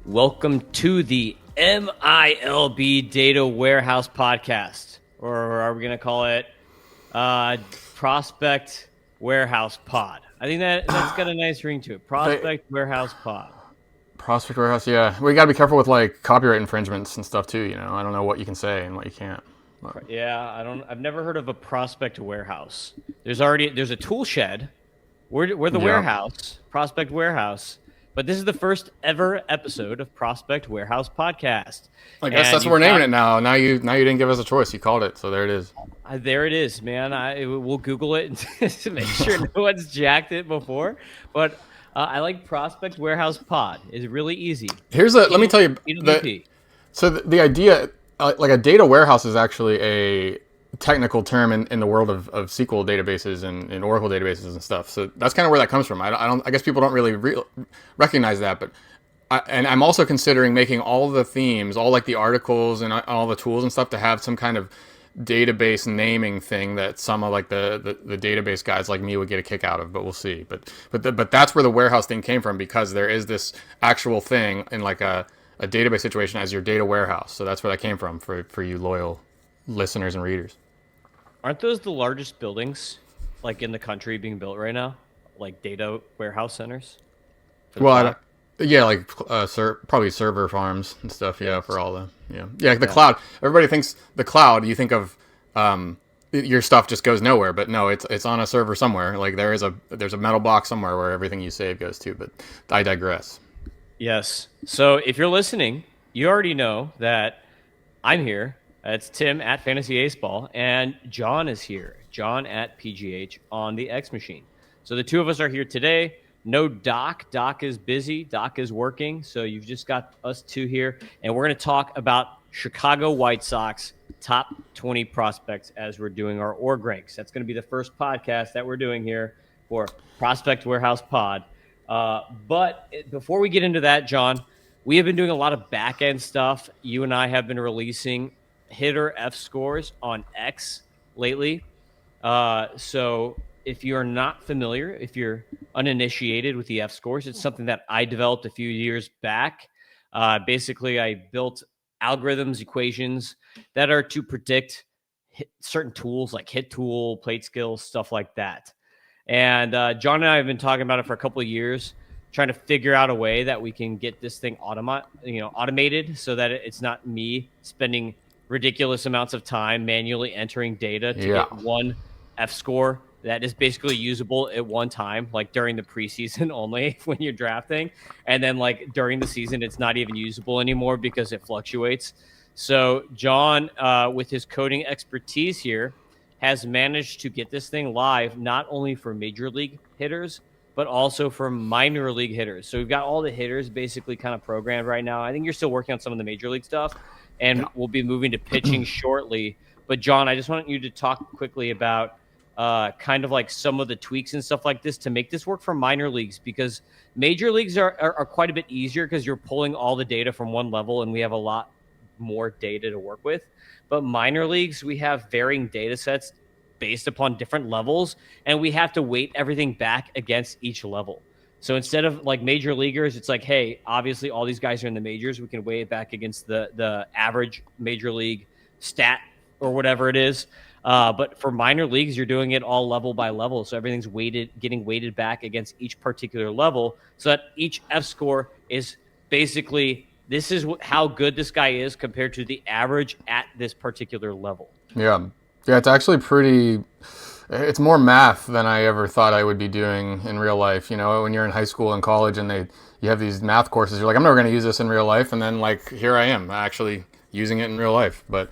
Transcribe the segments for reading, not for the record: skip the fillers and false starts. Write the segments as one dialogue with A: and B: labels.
A: Welcome to the MILB Data Warehouse Podcast, or are we going to call it Prospect Warehouse Pod? I think that's got a nice ring to it. Prospect Warehouse Pod.
B: Prospect Warehouse, yeah. We got to be careful with like copyright infringements and stuff too. You know, I don't know what you can say and what you can't. But.
A: Yeah, I've never heard of a Prospect Warehouse. There's a tool shed. We're the warehouse, Prospect Warehouse. But this is the first ever episode of Prospect Warehouse Podcast.
B: I guess that's what we're naming it now. Now you didn't give us a choice. You called it, so there it is.
A: There it is, man. We'll Google it to make sure no one's jacked it before. But I like Prospect Warehouse Pod. It's really easy.
B: Let me tell you. The idea, like a data warehouse, is actually a technical term in the world of SQL databases and Oracle databases and stuff. So that's kind of where that comes from. I guess people don't really recognize that, but I'm also considering making all the themes, all like the articles and all the tools and stuff, to have some kind of database naming thing that some of like the database guys like me would get a kick out of. But we'll see. But that's where the warehouse thing came from, because there is this actual thing in like a database situation as your data warehouse. So that's where that came from for you loyal listeners and readers.
A: Aren't those the largest buildings, like in the country, being built right now, like data warehouse centers?
B: Well, like probably server farms and stuff. Yeah, for all the cloud. Everybody thinks the cloud. You think of your stuff just goes nowhere, but no, it's on a server somewhere. Like there's a metal box somewhere where everything you save goes to. But I digress.
A: Yes. So if you're listening, you already know that I'm here. It's Tim at Fantasy Aceball, and John is here. John at PGH on the X Machine. So the two of us are here today. No Doc. Doc is busy. Doc is working. So you've just got us two here, and we're going to talk about Chicago White Sox top 20 prospects as we're doing our org ranks. That's going to be the first podcast that we're doing here for Prospect Warehouse Pod. But before we get into that, John, we have been doing a lot of back-end stuff. You and I have been releasing hitter F scores on X lately. So if you're not familiar, if you're uninitiated with the F scores, it's something that I developed a few years back. Basically, I built algorithms, equations that are to predict certain tools like hit tool, plate skills, stuff like that. And John and I have been talking about it for a couple of years, trying to figure out a way that we can get this thing automated so that it's not me spending ridiculous amounts of time manually entering data to get one F score that is basically usable at one time, like during the preseason only when you're drafting. And then like during the season, it's not even usable anymore because it fluctuates. So John, with his coding expertise here, has managed to get this thing live, not only for major league hitters, but also for minor league hitters. So we've got all the hitters basically kind of programmed right now. I think you're still working on some of the major league stuff, and we'll be moving to pitching shortly. But John, I just want you to talk quickly about kind of like some of the tweaks and stuff like this to make this work for minor leagues, because major leagues are quite a bit easier because you're pulling all the data from one level and we have a lot more data to work with. But minor leagues, we have varying data sets based upon different levels, and we have to weight everything back against each level. So instead of like major leaguers, it's like, hey, obviously all these guys are in the majors. We can weigh it back against the average major league stat or whatever it is. But for minor leagues, you're doing it all level by level. So everything's getting weighted back against each particular level, so that each F score is basically, this is how good this guy is compared to the average at this particular level.
B: Yeah, it's actually it's more math than I ever thought I would be doing in real life. You know, when you're in high school and college and you have these math courses, you're like, I'm never going to use this in real life. And then like, here I am actually using it in real life. But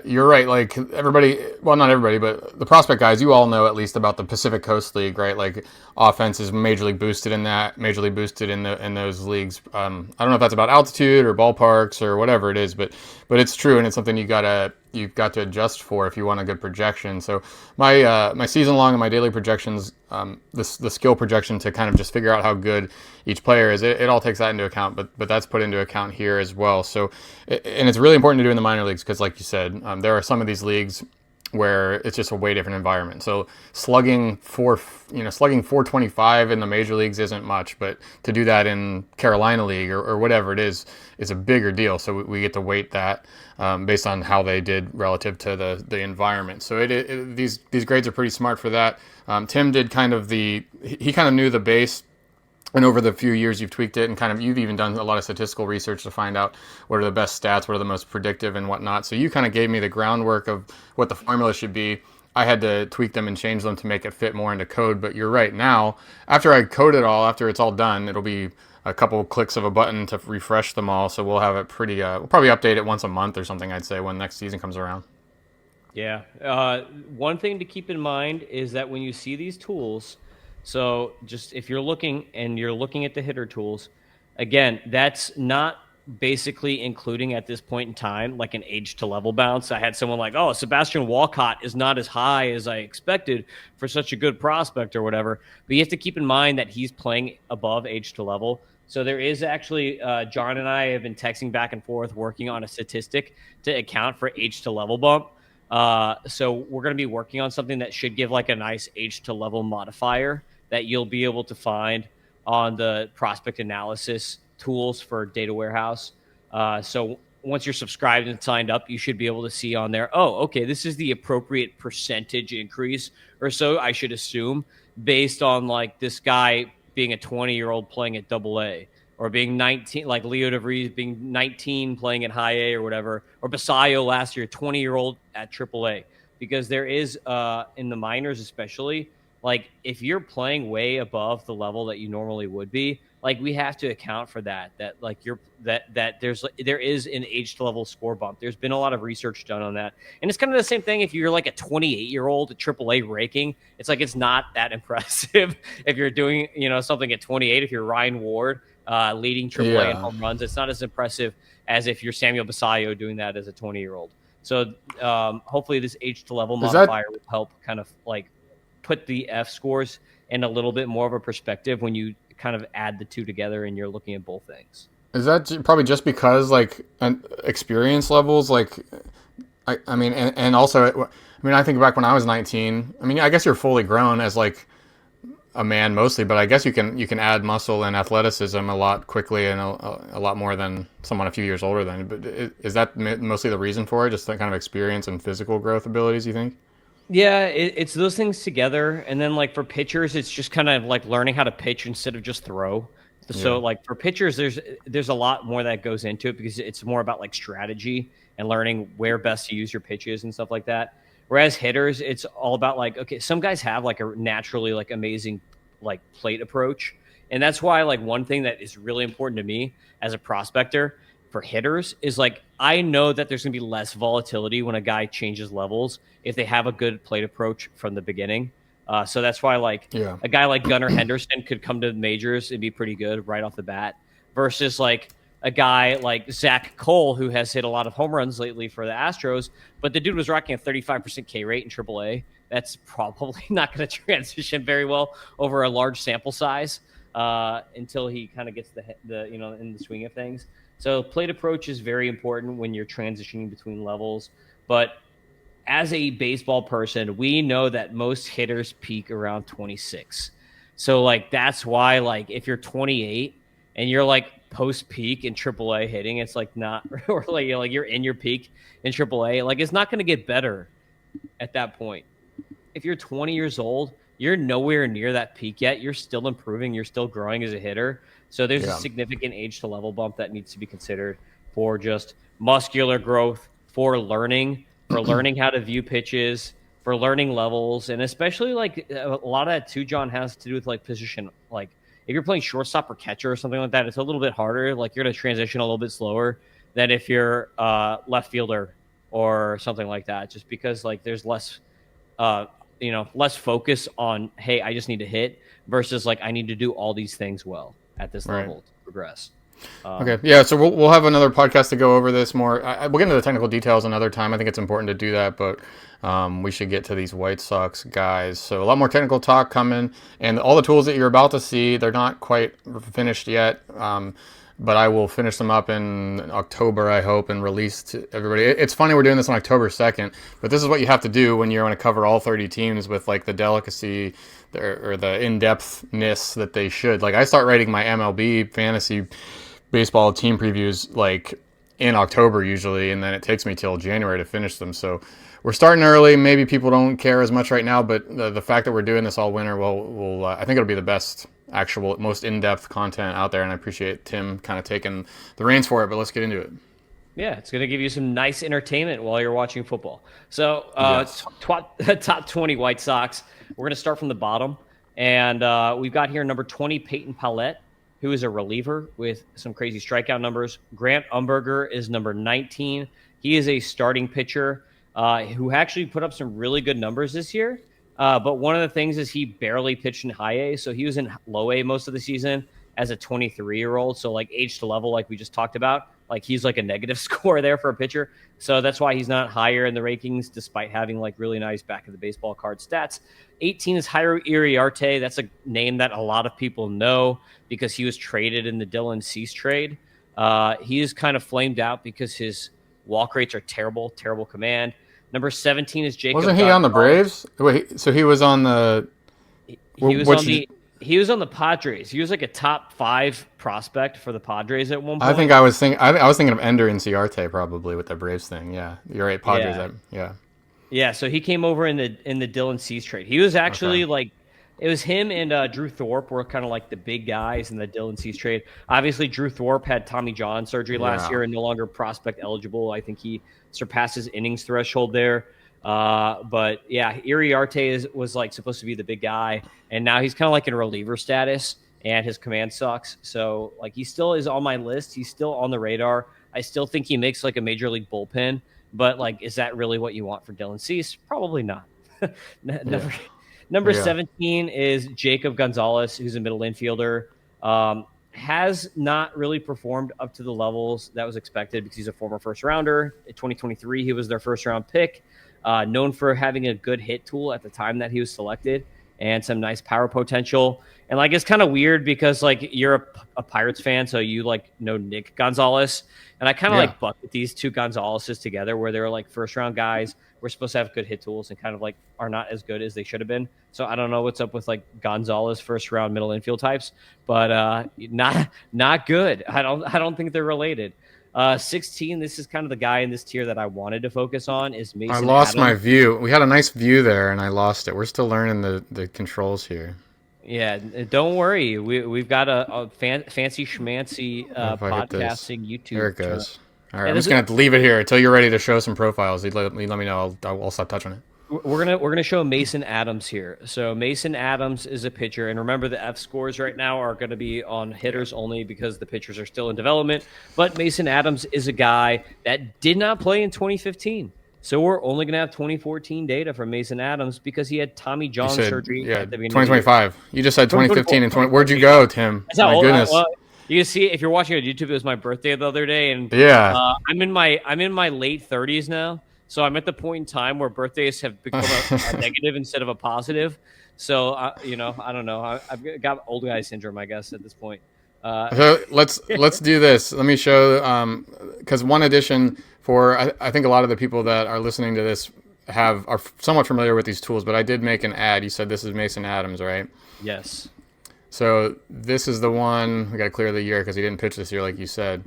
B: you're right. Like everybody, well, not everybody, but the prospect guys, you all know at least about the Pacific Coast League, right? Like offense is majorly boosted in that, majorly boosted in those leagues. I don't know if that's about altitude or ballparks or whatever it is, but it's true. And it's something you gotta you've got to adjust for if you want a good projection. So my season long and my daily projections, the skill projection to kind of just figure out how good each player is, it all takes that into account. But that's put into account here as well. So and it's really important to do in the minor leagues because, like you said, there are some of these leagues where it's just a way different environment. So slugging 425 in the major leagues isn't much, but to do that in Carolina League or whatever it is a bigger deal. So we get to weight that based on how they did relative to the environment. So these grades are pretty smart for that. Tim did he kind of knew the base. And over the few years you've tweaked it and you've even done a lot of statistical research to find out what are the best stats, what are the most predictive and whatnot. So you kind of gave me the groundwork of what the formula should be. I had to tweak them and change them to make it fit more into code. But you're right. Now, after I code it all, after it's all done, it'll be a couple clicks of a button to refresh them all. So we'll have it we'll probably update it once a month or something, I'd say, when next season comes around.
A: Yeah. One thing to keep in mind is that when you see these tools, so just if you're looking at the hitter tools, again, that's not basically including at this point in time like an age to level bounce. I had someone like, oh, Sebastian Walcott is not as high as I expected for such a good prospect or whatever. But you have to keep in mind that he's playing above age to level. So there is actually, John and I have been texting back and forth working on a statistic to account for age to level bump. So we're going to be working on something that should give like a nice age to level modifier that you'll be able to find on the prospect analysis tools for Data Warehouse. So once you're subscribed and signed up, you should be able to see on there, oh, okay, this is the appropriate percentage increase or so, I should assume, based on like this guy being a 20-year-old playing at AA, or being 19, like Leo DeVries being 19 playing at high A or whatever, or Basayo last year, 20-year-old at AAA. Because there is, in the minors especially, like if you're playing way above the level that you normally would be, like we have to account for that like there is an age to level score bump. There's been a lot of research done on that. And it's kind of the same thing if you're like a 28-year-old at AAA raking. It's like it's not that impressive if you're doing, something at 28. If you're Ryan Ward leading AAA in home runs, it's not as impressive as if you're Samuel Basayo doing that as a 20-year-old. So hopefully this age to level modifier will help kind of like put the F scores in a little bit more of a perspective when you kind of add the two together and you're looking at both things.
B: Is that probably just because like experience levels, like I mean, and also, I think back when I was 19, I guess you're fully grown as like a man mostly, but I guess you can add muscle and athleticism a lot quickly and a lot more than someone a few years older than. But is that mostly the reason for it? Just that kind of experience and physical growth abilities, you think?
A: Yeah, it's those things together. And then like for pitchers, it's just kind of like learning how to pitch instead of just throw. So like for pitchers, there's a lot more that goes into it because it's more about like strategy and learning where best to use your pitches and stuff like that. Whereas hitters, it's all about like, okay, some guys have like a naturally like amazing like plate approach. And that's why like one thing that is really important to me as a prospector for hitters is like, I know that there's gonna be less volatility when a guy changes levels if they have a good plate approach from the beginning. So that's why like a guy like Gunnar Henderson could come to the majors and be pretty good right off the bat versus like a guy like Zach Cole, who has hit a lot of home runs lately for the Astros, but the dude was rocking a 35% K rate in AAA. That's probably not going to transition very well over a large sample size until he kind of gets the in the swing of things. So plate approach is very important when you're transitioning between levels. But as a baseball person, we know that most hitters peak around 26. So like that's why like if you're 28 and you're like post peak in AAA hitting, it's like not or like you're in your peak in AAA, like it's not going to get better at that point. If you're 20 years old, you're nowhere near that peak yet. You're still improving. You're still growing as a hitter. So there's a significant age to level bump that needs to be considered for just muscular growth, for learning how to view pitches, for learning levels, and especially like a lot of that too, John, has to do with like position. Like if you're playing shortstop or catcher or something like that, it's a little bit harder. Like you're going to transition a little bit slower than if you're left fielder or something like that, just because like there's less less focus on, hey, I just need to hit versus like I need to do all these things well at this level to progress.
B: Okay. Yeah. So we'll have another podcast to go over this more. We'll get into the technical details another time. I think it's important to do that, but we should get to these White Sox guys. So a lot more technical talk coming, and all the tools that you're about to see, they're not quite finished yet. But I will finish them up in October, I hope, and release to everybody. It's funny we're doing this on October 2nd, but this is what you have to do when you're going to cover all 30 teams with like the delicacy or the in-depthness that they should. Like I start writing my MLB fantasy baseball team previews like in October usually, and then it takes me till January to finish them. So we're starting early. Maybe people don't care as much right now, but the fact that we're doing this all winter will I think it'll be the best, actual, most in-depth content out there, and I appreciate Tim kind of taking the reins for it. But let's get into it.
A: Yeah, it's going to give you some nice entertainment while you're watching football. So,
B: Yes.
A: top 20 White Sox. We're going to start from the bottom, and we've got here number 20 Peyton Pallette, who is a reliever with some crazy strikeout numbers. Grant Umberger is number 19. He is a starting pitcher who actually put up some really good numbers this year. But one of the things is he barely pitched in high A, so he was in low A most of the season as a 23-year-old. So like age to level, like we just talked about, like he's like a negative score there for a pitcher. So that's why he's not higher in the rankings, despite having like really nice back of the baseball card stats. 18 is Jairo Iriarte. That's a name that a lot of people know because he was traded in the Dylan Cease trade. He is kind of flamed out because his walk rates are terrible command. Number 17 is Jacob.
B: Wasn't he on the Braves? Wait, so he was on the.
A: He was on the Padres. He was like a top 5 prospect for the Padres at one point.
B: I think I was thinking of Ender Inciarte probably with the Braves thing. Yeah, you're right. Padres. Yeah.
A: Yeah. So he came over in the Dylan Cease trade. He was actually like, it was him and Drew Thorpe were kind of like the big guys in the Dylan Cease trade. Obviously, Drew Thorpe had Tommy John surgery last year and no longer prospect eligible. I think he surpassed his innings threshold there. But yeah, Iriarte was like supposed to be the big guy, and now he's kind of like in reliever status, and his command sucks. So like he still is on my list. He's still on the radar. I still think he makes like a major league bullpen, but like, is that really what you want for Dylan Cease? Probably not. Number 17 is Jacob Gonzalez, who's a middle infielder. Has not really performed up to the levels that was expected because he's a former first rounder. In 2023, he was their first round pick. Known for having a good hit tool at the time that he was selected and some nice power potential. And like, it's kind of weird because like you're a Pirates fan, so you like know Nick Gonzalez. And I kind of like bucket these two Gonzaleses together where they're like first round guys. We're supposed to have good hit tools and kind of like are not as good as they should have been. So I don't know what's up with like Gonzalez first round middle infield types, but not good. I don't think they're related. 16, this is kind of the guy in this tier that I wanted to focus on is Mason Adams.
B: I lost my view. We had a nice view there, and I lost it. We're still learning the controls here.
A: Yeah, don't worry. We've got a fancy schmancy podcasting YouTube.
B: There it goes. All right, I'm just gonna have to leave it here until you're ready to show some profiles. Let me know. I'll stop touching it.
A: We're gonna show Mason Adams here. So Mason Adams is a pitcher, and remember the F scores right now are going to be on hitters only because the pitchers are still in development. But Mason Adams is a guy that did not play in 2015, so we're only going to have 2014 data from Mason Adams because he had Tommy John surgery.
B: Yeah, 2025. You just said 2015 and 20. Where'd you go, Tim? My goodness.
A: You can see if you're watching on YouTube. It was my birthday the other day, and I'm in my late 30s now. So I'm at the point in time where birthdays have become a negative instead of a positive. So, I don't know. I've got old guy syndrome, I guess, at this point.
B: So let's do this. Let me show, because one addition for, I think a lot of the people that are listening to this are somewhat familiar with these tools, but I did make an ad. You said this is Mason Adams, right?
A: Yes. So
B: this is the one. We got to clear the year because he didn't pitch this year, like you said.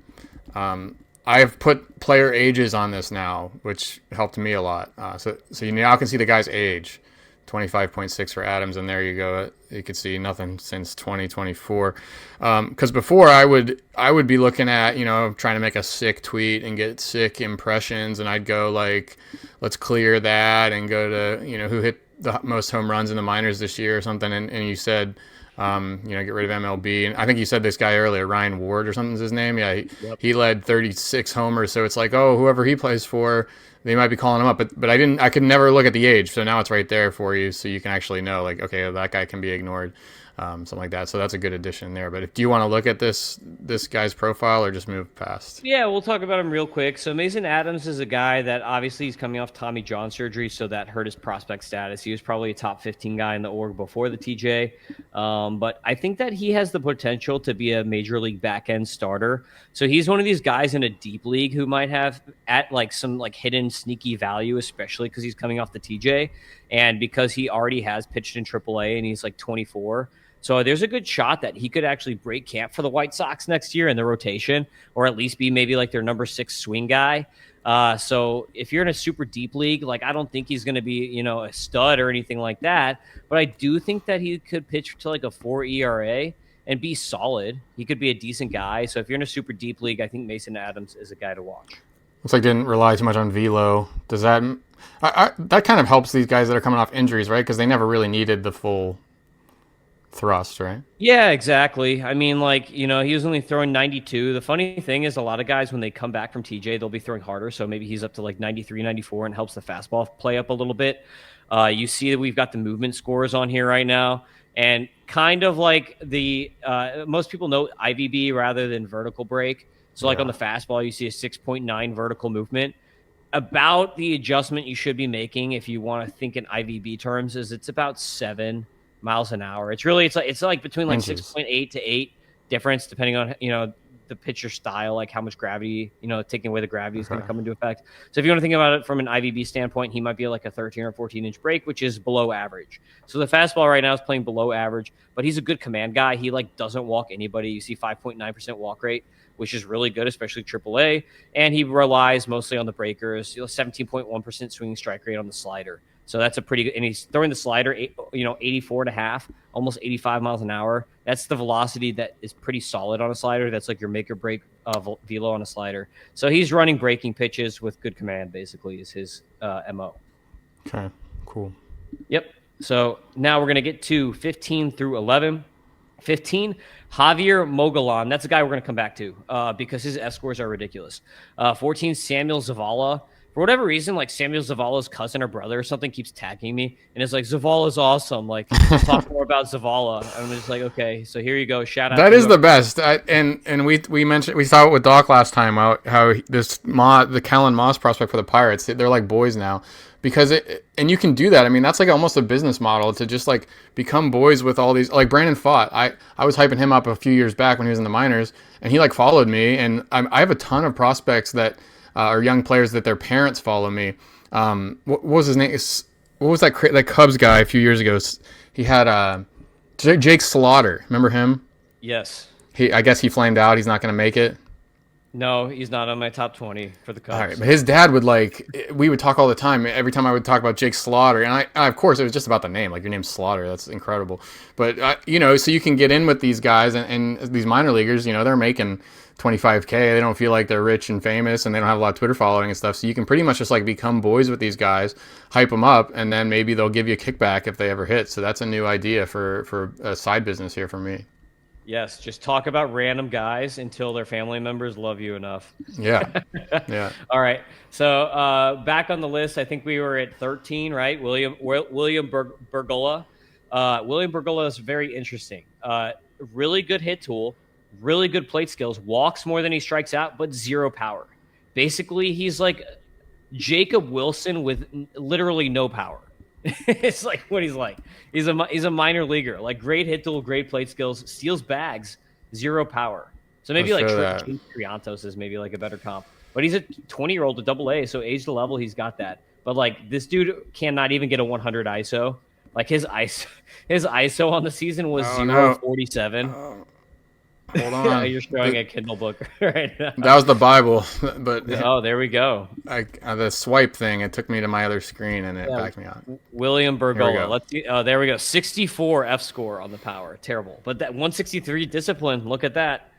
B: I've put player ages on this now, which helped me a lot. So you now can see the guy's age, 25.6 for Adams, and there you go. You can see nothing since 2024. Because before I would be looking at, trying to make a sick tweet and get sick impressions, and I'd go like, let's clear that and go to, who hit the most home runs in the minors this year or something, and you said, get rid of MLB. And I think you said this guy earlier, Ryan Ward or something's his name. Yeah, he led 36 homers. So it's like, oh, whoever he plays for, they might be calling him up. But I could never look at the age. So now it's right there for you. So you can actually know, like, okay, that guy can be ignored. something like that. So that's a good addition there. But do you want to look at this guy's profile or just move past?
A: Yeah, we'll talk about him real quick. So Mason Adams is a guy that obviously he's coming off Tommy John surgery, so that hurt his prospect status. He was probably a top 15 guy in the org before the TJ. But I think that he has the potential to be a major league back end starter. So he's one of these guys in a deep league who might have at like some like hidden sneaky value, especially because he's coming off the TJ and because he already has pitched in AAA and he's like 24. So there's a good shot that he could actually break camp for the White Sox next year in the rotation, or at least be maybe like their number 6 swing guy. So if you're in a super deep league, like I don't think he's going to be, a stud or anything like that. But I do think that he could pitch to like a 4 ERA and be solid. He could be a decent guy. So if you're in a super deep league, I think Mason Adams is a guy to watch.
B: Looks like didn't rely too much on velo. Does that that kind of helps these guys that are coming off injuries, right? Because they never really needed the full thrust, right?
A: Yeah, exactly. I mean, he was only throwing 92. The funny thing is a lot of guys, when they come back from TJ, they'll be throwing harder. So maybe he's up to like 93, 94 and helps the fastball play up a little bit. You see that we've got the movement scores on here right now. And kind of like most people know IVB rather than vertical break. So on the fastball, you see a 6.9 vertical movement. About the adjustment you should be making if you want to think in IVB terms is it's about 7 miles an hour. It's like between like 6.8 to 8 difference depending on the pitcher style, like how much gravity, taking away the gravity is going to come into effect. So if you want to think about it from an IVB standpoint, he might be like a 13 or 14 inch break, which is below average. So the fastball right now is playing below average, but he's a good command guy. He doesn't walk anybody. You see 5.9% walk rate, which is really good, especially AAA. And he relies mostly on the breakers, 17.1% swinging strike rate on the slider. So that's a pretty good, and he's throwing the slider, 84 and a half, almost 85 miles an hour. That's the velocity that is pretty solid on a slider. That's like your make or break velo on a slider. So he's running breaking pitches with good command, basically, is his MO.
B: Okay, cool.
A: Yep. So now we're going to get to 15 through 11. 15, Javier Mogollon. That's a guy we're going to come back to because his F scores are ridiculous. 14, Samuel Zavala. For whatever reason, like Samuel Zavala's cousin or brother or something keeps tagging me, and it's like, Zavala's awesome. Like, talk more about Zavala. And I'm just like, okay, so here you go. Shout out.
B: That is the best. And we mentioned, we saw it with Doc last time, how the Kellen Moss prospect for the Pirates, they're like boys now. Because and you can do that. I mean, that's like almost a business model to just like become boys with all these, like Brandon Pfaadt. I was hyping him up a few years back when he was in the minors, and he like followed me. And I have a ton of prospects that are young players that their parents follow me. What was his name? What was that Cubs guy a few years ago? He had Jake Slaughter. Remember him?
A: Yes.
B: I guess he flamed out. He's not going to make it.
A: No, he's not on my top 20 for the Cubs.
B: All right, but his dad we would talk all the time. Every time I would talk about Jake Slaughter, and I of course, it was just about the name. Like, your name's Slaughter. That's incredible. But, so you can get in with these guys and these minor leaguers, they're making $25K. They don't feel like they're rich and famous, and they don't have a lot of Twitter following and stuff. So you can pretty much just like become boys with these guys, hype them up, and then maybe they'll give you a kickback if they ever hit. So that's a new idea for a side business here for me.
A: Yes, just talk about random guys until their family members love you enough.
B: Yeah, yeah.
A: All right. So back on the list, I think we were at 13, right? William Bergolla. William Bergolla is very interesting. Really good hit tool, really good plate skills, walks more than he strikes out, but zero power. Basically, he's like Jacob Wilson with literally no power. It's like what he's like. He's a minor leaguer. Like, great hit tool, great plate skills, steals bags, zero power. So maybe like James Triantos is maybe like a better comp. But he's a 20-year-old at AA, so age to level, he's got that. But like, this dude cannot even get a 100 ISO. Like, his ISO on the season was 0.47.
B: Hold on.
A: You're showing a Kindle book right now.
B: That was the Bible, but
A: there we go.
B: The swipe thing, it took me to my other screen and it backed me out.
A: William Bergolla. Let's see. Oh, there we go. 64 F score on the power. Terrible. But that 163 discipline, look at that.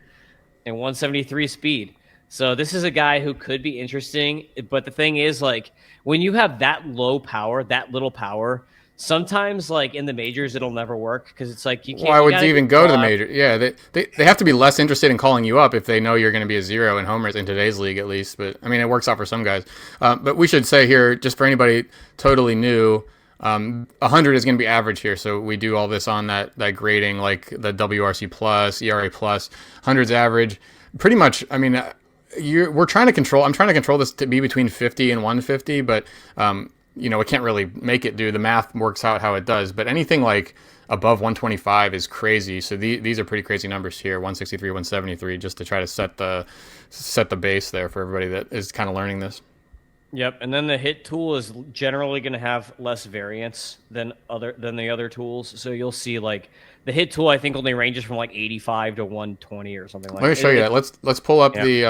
A: And 173 speed. So this is a guy who could be interesting. But the thing is, like, when you have that low power, that little power, sometimes, like, in the majors, it'll never work because it's like you can't.
B: Why would you even go to the major? Yeah, they have to be less interested in calling you up if they know you're going to be a zero in homers in today's league, at least. But I mean, it works out for some guys. But we should say here, just for anybody totally new, 100 is going to be average here. So we do all this on that grading, like the WRC plus, ERA plus. 100's average. Pretty much, I mean, we're trying to control. I'm trying to control this to be between 50 and 150, but we can't really make it do. The math works out how it does, but anything like above 125 is crazy. So these are pretty crazy numbers here, 163, 173, just to try to set the base there for everybody that is kind of learning this.
A: Yep, and then the hit tool is generally going to have less variance than the other tools. So you'll see like the hit tool, I think, only ranges from like 85 to 120 or something like that.
B: Let me show you that. Let's pull up the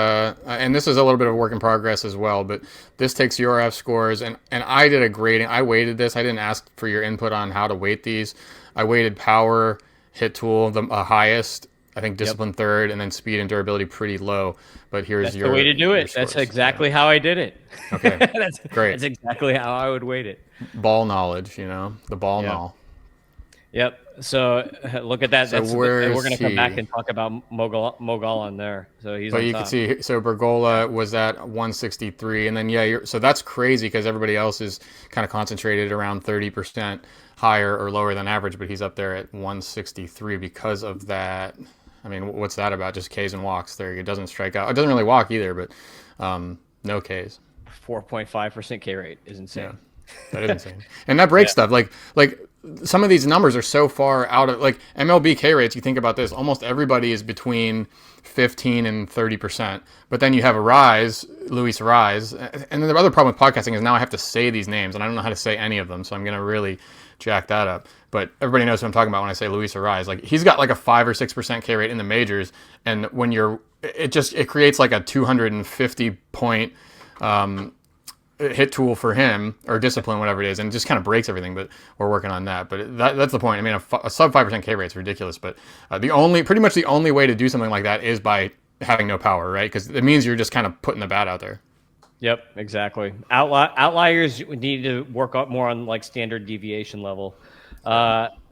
B: and this is a little bit of a work in progress as well, but this takes your F scores and I did a grading. I weighted this. I didn't ask for your input on how to weight these. I weighted power, hit tool, the highest, I think discipline third, and then speed and durability pretty low. But here's
A: the way to do it. That's exactly how I did it.
B: Okay, great.
A: That's exactly how I would weight it.
B: Ball knowledge, the ball knowledge.
A: Yep. So look at that.
B: So
A: we're going to come back and talk about Mogollon there. So he's.
B: But
A: on
B: you
A: top.
B: can see. So Bergolla was at 163, and then so that's crazy because everybody else is kind of concentrated around 30% higher or lower than average, but he's up there at 163 because of that. I mean, what's that about? Just Ks and walks. There, it doesn't strike out. It doesn't really walk either, but no Ks.
A: 4.5% K rate is insane.
B: Yeah, that is insane, and that breaks stuff. Like some of these numbers are so far out of like MLB K rates. You think about this, almost everybody is between 15 and 30%. But then you have Luis Rise, and then the other problem with podcasting is now I have to say these names, and I don't know how to say any of them, so I'm gonna really jack that up. But everybody knows what I'm talking about when I say Luis Rise. Like he's got like a 5 or 6% K rate in the majors, and when it creates like a 250 point hit tool for him or discipline, whatever it is, and it just kind of breaks everything. But we're working on that. But that's the point. I mean, a sub 5% K rate is ridiculous. But pretty much the only way to do something like that is by having no power, right? Because it means you're just kind of putting the bat out there.
A: Yep, exactly. Outliers need to work up more on like standard deviation level.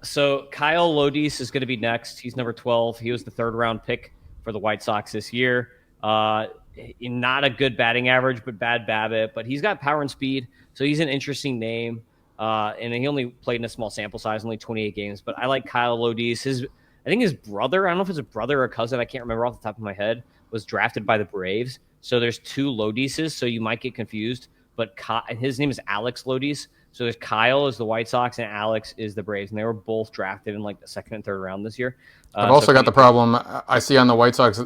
A: So Kyle Lodis is going to be next. He's number 12. He was the 3rd round pick for the White Sox this year. Not a good batting average, but bad BABIP. But he's got power and speed, so he's an interesting name. And he only played in a small sample size, only 28 games. But I like Kyle Lodis. I think his brother, I don't know if it's a brother or a cousin, I can't remember off the top of my head, was drafted by the Braves. So there's 2 Lodises, so you might get confused. But his name is Alex Lodis. So there's Kyle is the White Sox and Alex is the Braves, and they were both drafted in like the 2nd and 3rd round this year.
B: I've also got the problem. I see on the White Sox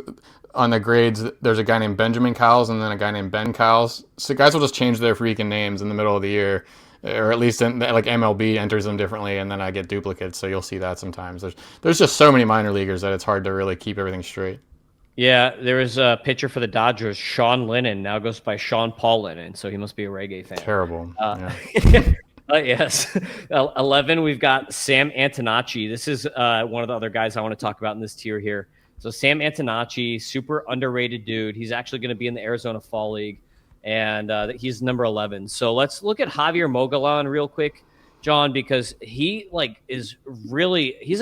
B: on the grades, there's a guy named Benjamin Cowles and then a guy named Ben Cowles. So guys will just change their freaking names in the middle of the year, or at least like MLB enters them differently, and then I get duplicates. So you'll see that sometimes. There's just so many minor leaguers that it's hard to really keep everything straight.
A: Yeah, there was a pitcher for the Dodgers, Sean Lennon, now goes by Sean Paul Lennon, so he must be a reggae fan.
B: Terrible.
A: Yes. 11, we've got Sam Antonacci. This is one of the other guys I want to talk about in this tier here. So Sam Antonacci, super underrated dude. He's actually going to be in the Arizona Fall League, and he's number 11. So let's look at Javier Mogollon real quick, John, because he's a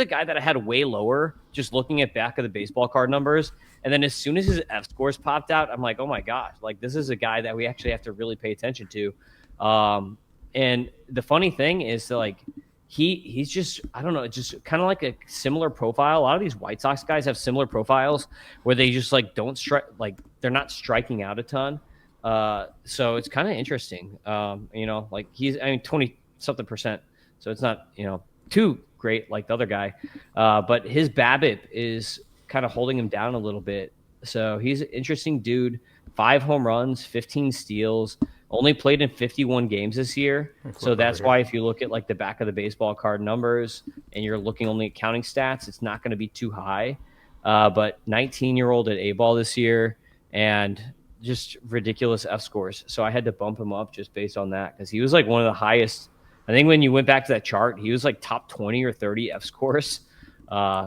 A: guy that I had way lower just looking at back of the baseball card numbers. And then as soon as his F scores popped out, I'm like, oh my gosh, like this is a guy that we actually have to really pay attention to. And the funny thing is that like he's just, I don't know, just kind of like a similar profile. A lot of these White Sox guys have similar profiles where they just like don't strike, like they're not striking out a ton. So it's kind of interesting. Like he's, 20 something percent. So it's not, too great like the other guy. But his BABIP is kind of holding him down a little bit. So he's an interesting dude. 5 home runs, 15 steals, only played in 51 games this year. So that's why if you look at like the back of the baseball card numbers and you're looking only at counting stats, it's not going to be too high. But 19-year-old at A-ball this year and just ridiculous F scores. So I had to bump him up just based on that because he was like one of the highest. I think when you went back to that chart, he was like top 20 or 30 F scores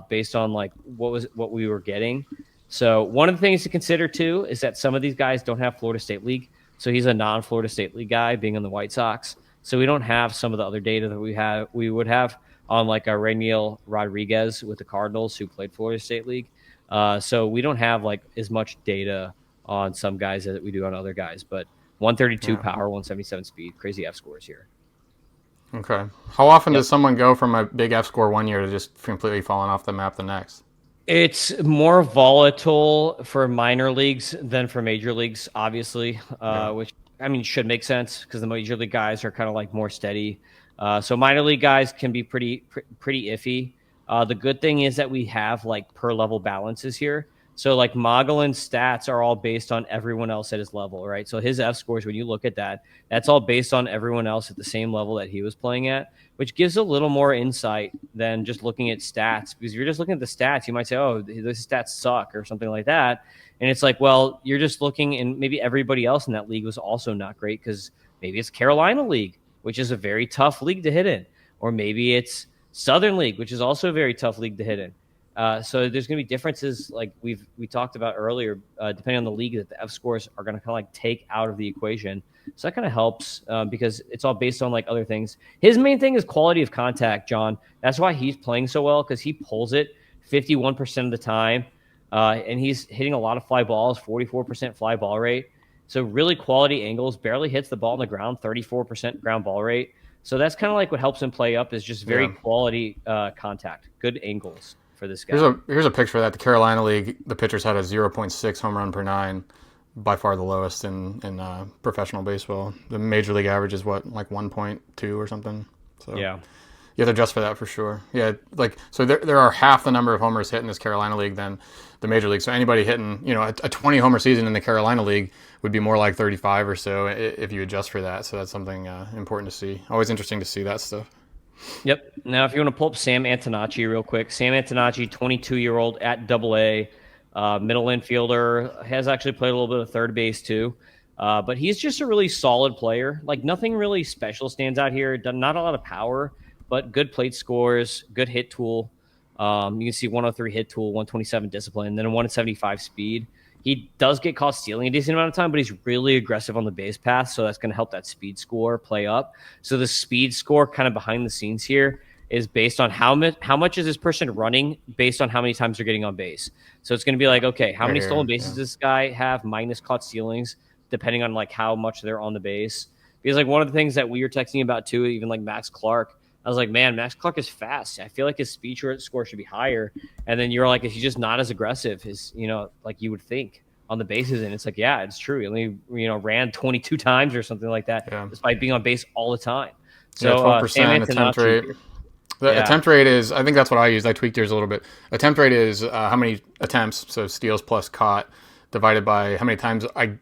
A: based on like what we were getting. So one of the things to consider too is that some of these guys don't have Florida State League. So he's a non-Florida State League guy being on the White Sox. So we don't have some of the other data that we would have on like a Rainiel Rodriguez with the Cardinals who played Florida State League. So we don't have like as much data on some guys as we do on other guys, but 132 power, 177 speed, crazy F scores here.
B: Okay. How often
A: Yep.
B: does someone go from a big F score one year to just completely falling off the map the next?
A: It's more volatile for minor leagues than for major leagues, obviously,
B: Yeah.
A: which I mean should make sense because the major league guys are kind of like more steady. So minor league guys can be pretty iffy. The good thing is that we have like per level balances here. So like Mogolin's stats are all based on everyone else at his level, right? So his F scores, when you look at that, that's all based on everyone else at the same level that he was playing at, which gives a little more insight than just looking at stats. Because if you're just looking at the stats, you might say, oh, those stats suck or something like that. And it's like, well, you're just looking, and maybe everybody else in that league was also not great because maybe it's Carolina League, which is a very tough league to hit in. Or maybe it's Southern League, which is also a very tough league to hit in. So there's going to be differences like we talked about earlier, depending on the league that the F scores are going to kind of like take out of the equation. So that kind of helps because it's all based on like other things. His main thing is quality of contact, John. That's why he's playing so well because he pulls it 51% of the time, and he's hitting a lot of fly balls, 44% fly ball rate. So really quality angles, barely hits the ball on the ground, 34% ground ball rate. So that's kind of like what helps him play up is just very
B: Yeah.
A: quality contact, good angles for this
B: Here's
A: guy.
B: a picture of that. The Carolina League, the pitchers had a 0.6 home run per nine, by far the lowest in professional baseball. The major league average is what, like 1.2 or something. So
A: Yeah.
B: you have to adjust for that for sure. Yeah, like so there are half the number of homers hit in this Carolina League than the major league. So anybody hitting, a 20 homer season in the Carolina League would be more like 35 or so if you adjust for that. So that's something important to see. Always interesting to see that stuff.
A: Yep. Now, if you want to pull up Sam Antonacci real quick, Sam Antonacci, 22-year-old at Double A, middle infielder, has actually played a little bit of third base too. But he's just a really solid player. Like nothing really special stands out here. Not a lot of power, but good plate scores, good hit tool. You can see 103 hit tool, 127 discipline, then a 175 speed. He does get caught stealing a decent amount of time, but he's really aggressive on the base path, so that's going to help that speed score play up. So the speed score, kind of behind the scenes here, is based on how much is this person running based on how many times they're getting on base. So it's going to be like, okay, how
B: Right
A: many stolen
B: here.
A: bases
B: Yeah.
A: does this guy have minus caught stealings, depending on like how much they're on the base. Because like one of the things that we were texting about too, even like Max Clark, I was like, man, Max Clark is fast. I feel like his speed score should be higher. And then you're like, is he just not as aggressive as like you would think on the bases? And it's like, yeah, it's true. He only ran 22 times or something like that,
B: Yeah.
A: despite being on base all the time.
B: Yeah,
A: So Sam
B: 12% attempt
A: Antonacci
B: rate.
A: here,
B: The
A: yeah,
B: attempt rate is, I think that's what I used. I tweaked yours a little bit. Attempt rate is how many attempts, so steals plus caught, divided by how many times I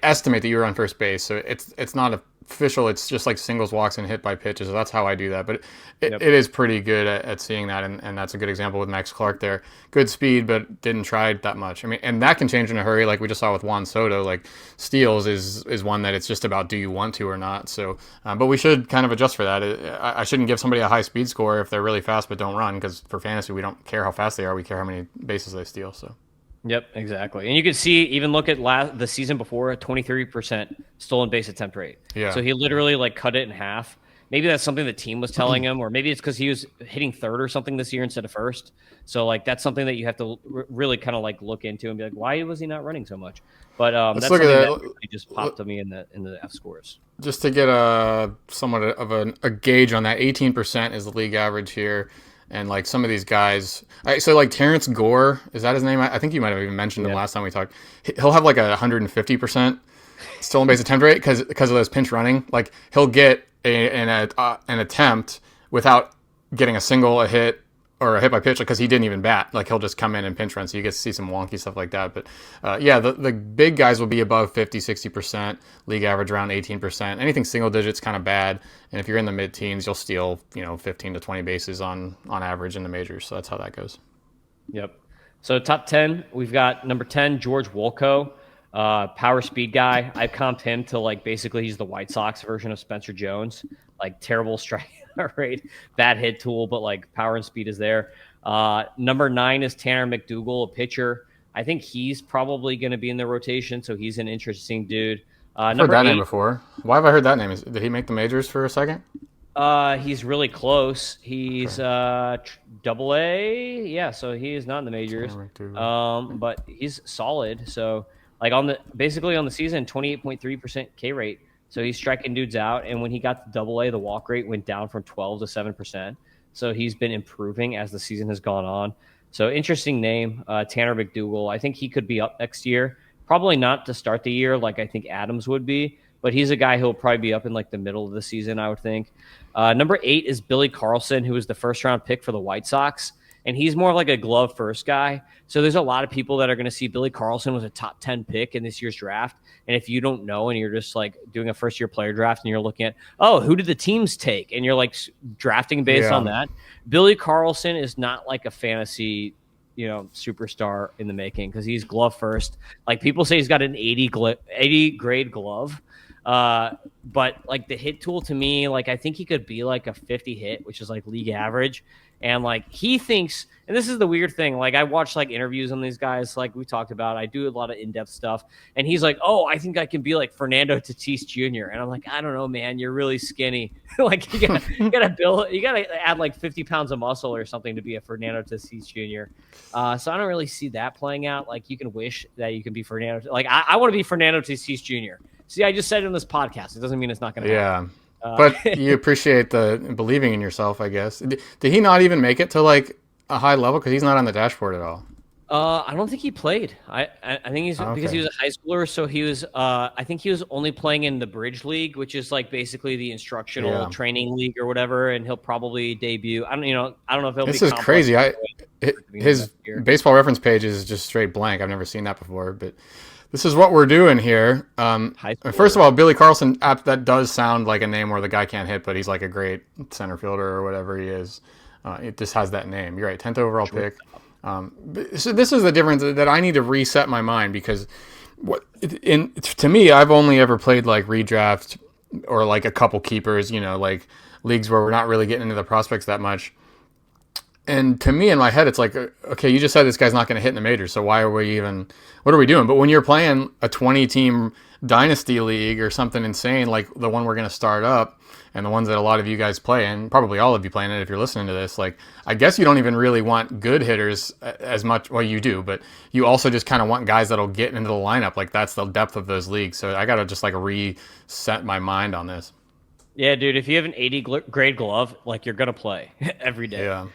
B: estimate that you were on first base. So it's not official. It's just like singles, walks, and hit by pitches. So that's how I do that. But
A: yep.
B: it is pretty good at seeing that, and that's a good example with Max Clark there. Good speed, but didn't try it that much. I mean, and that can change in a hurry, like we just saw with Juan Soto. Like steals is one that it's just about do you want to or not. So, but we should kind of adjust for that. I shouldn't give somebody a high speed score if they're really fast but don't run, because for fantasy we don't care how fast they are. We care how many bases they steal. So.
A: Yep, exactly. And you can see, even look at the season before, a 23% stolen base attempt rate.
B: Yeah.
A: So he literally like cut it in half. Maybe that's something the team was telling him, or maybe it's because he was hitting third or something this year instead of first. So like that's something that you have to really kind of like look into and be like, why was he not running so much? But
B: Let's
A: that's
B: look
A: something
B: at
A: that
B: that.
A: really just popped to me in the F scores.
B: Just to get a somewhat of a gauge on that, 18% is the league average here. And like some of these guys, so like Terrence Gore, is that his name? I think you might have even mentioned him
A: Yeah.
B: last time we talked. He'll have like 150% stolen base attempt rate because of those pinch running. Like he'll get an attempt without getting a single, a hit, or a hit by pitch because he didn't even bat. Like he'll just come in and pinch run, so you get to see some wonky stuff like that. But yeah, the big guys will be above 50, 60%, league average around 18%. Anything single digits kind of bad, and if you're in the mid teens, you'll steal 15 to 20 bases on average in the majors. So that's how that goes.
A: Yep. So top 10, we've got number 10, George Wolko, power speed guy. I've comped him to like basically he's the White Sox version of Spencer Jones, like terrible strike rate, bad hit tool, but like power and speed is there. Number 9 is Tanner McDougal, a pitcher. I think he's probably going to be in the rotation, so he's an interesting dude.
B: I've heard
A: Number
B: that name
A: 8,
B: before. Why have I heard that name? Did he make the majors for a second?
A: he's really close. He's
B: Okay.
A: double A. Yeah, so he is not in the majors.
B: Tanner McDougal.
A: But he's solid. So like basically on the season, 28.3% K rate. So he's striking dudes out. And when he got to Double A, the walk rate went down from 12 to 7%. So he's been improving as the season has gone on. So interesting name, Tanner McDougal. I think he could be up next year. Probably not to start the year like I think Adams would be, but he's a guy who'll probably be up in like the middle of the season, I would think. Number 8 is Billy Carlson, who was the first round pick for the White Sox. And he's more like a glove first guy. So there's a lot of people that are going to see Billy Carlson was a top 10 pick in this year's draft. And if you don't know and you're just like doing a first year player draft and you're looking at, oh, who did the teams take? And you're like drafting based on that. Billy Carlson is not like a fantasy, superstar in the making because he's glove first. Like people say he's got an 80 grade glove. But like the hit tool to me, like I think he could be like a 50 hit, which is like league average. And like he thinks, and this is the weird thing, like I watch like interviews on these guys, like we talked about, I do a lot of in-depth stuff. And he's like, oh, I think I can be like Fernando Tatis Jr. And I'm like, I don't know, man, you're really skinny. Like you gotta add like 50 pounds of muscle or something to be a Fernando Tatis Jr. So I don't really see that playing out. Like you can wish that you can be Fernando. Like I want to be Fernando Tatis Jr. See, I just said it on this podcast. It doesn't mean it's not going to happen.
B: But you appreciate the believing in yourself, I guess. Did he not even make it to like a high level? Because he's not on the dashboard at all.
A: I don't think he played. I think he's because he was a high schooler. So he was. I think he was only playing in the Bridge League, which is like basically the instructional training league or whatever. And he'll probably debut. I don't know if he'll.
B: This is crazy. His Baseball Reference page is just straight blank. I've never seen that before, but. This is what we're doing here. First of all, Billy Carlson, that does sound like a name where the guy can't hit, but he's like a great center fielder or whatever he is. It just has that name. You're right, 10th overall pick. So this is the difference that I need to reset my mind because to me, I've only ever played like redraft or like a couple keepers, like leagues where we're not really getting into the prospects that much. And to me, in my head, it's like, okay, you just said this guy's not going to hit in the majors, so what are we doing? But when you're playing a 20-team dynasty league or something insane like the one we're going to start up and the ones that a lot of you guys play, and probably all of you playing it if you're listening to this, like, I guess you don't even really want good hitters as much. Well, you do, but you also just kind of want guys that'll get into the lineup. Like, that's the depth of those leagues. So I got to just, like, reset my mind on this.
A: Yeah, dude, if you have an 80 grade glove, like, you're going to play every day.
B: Yeah.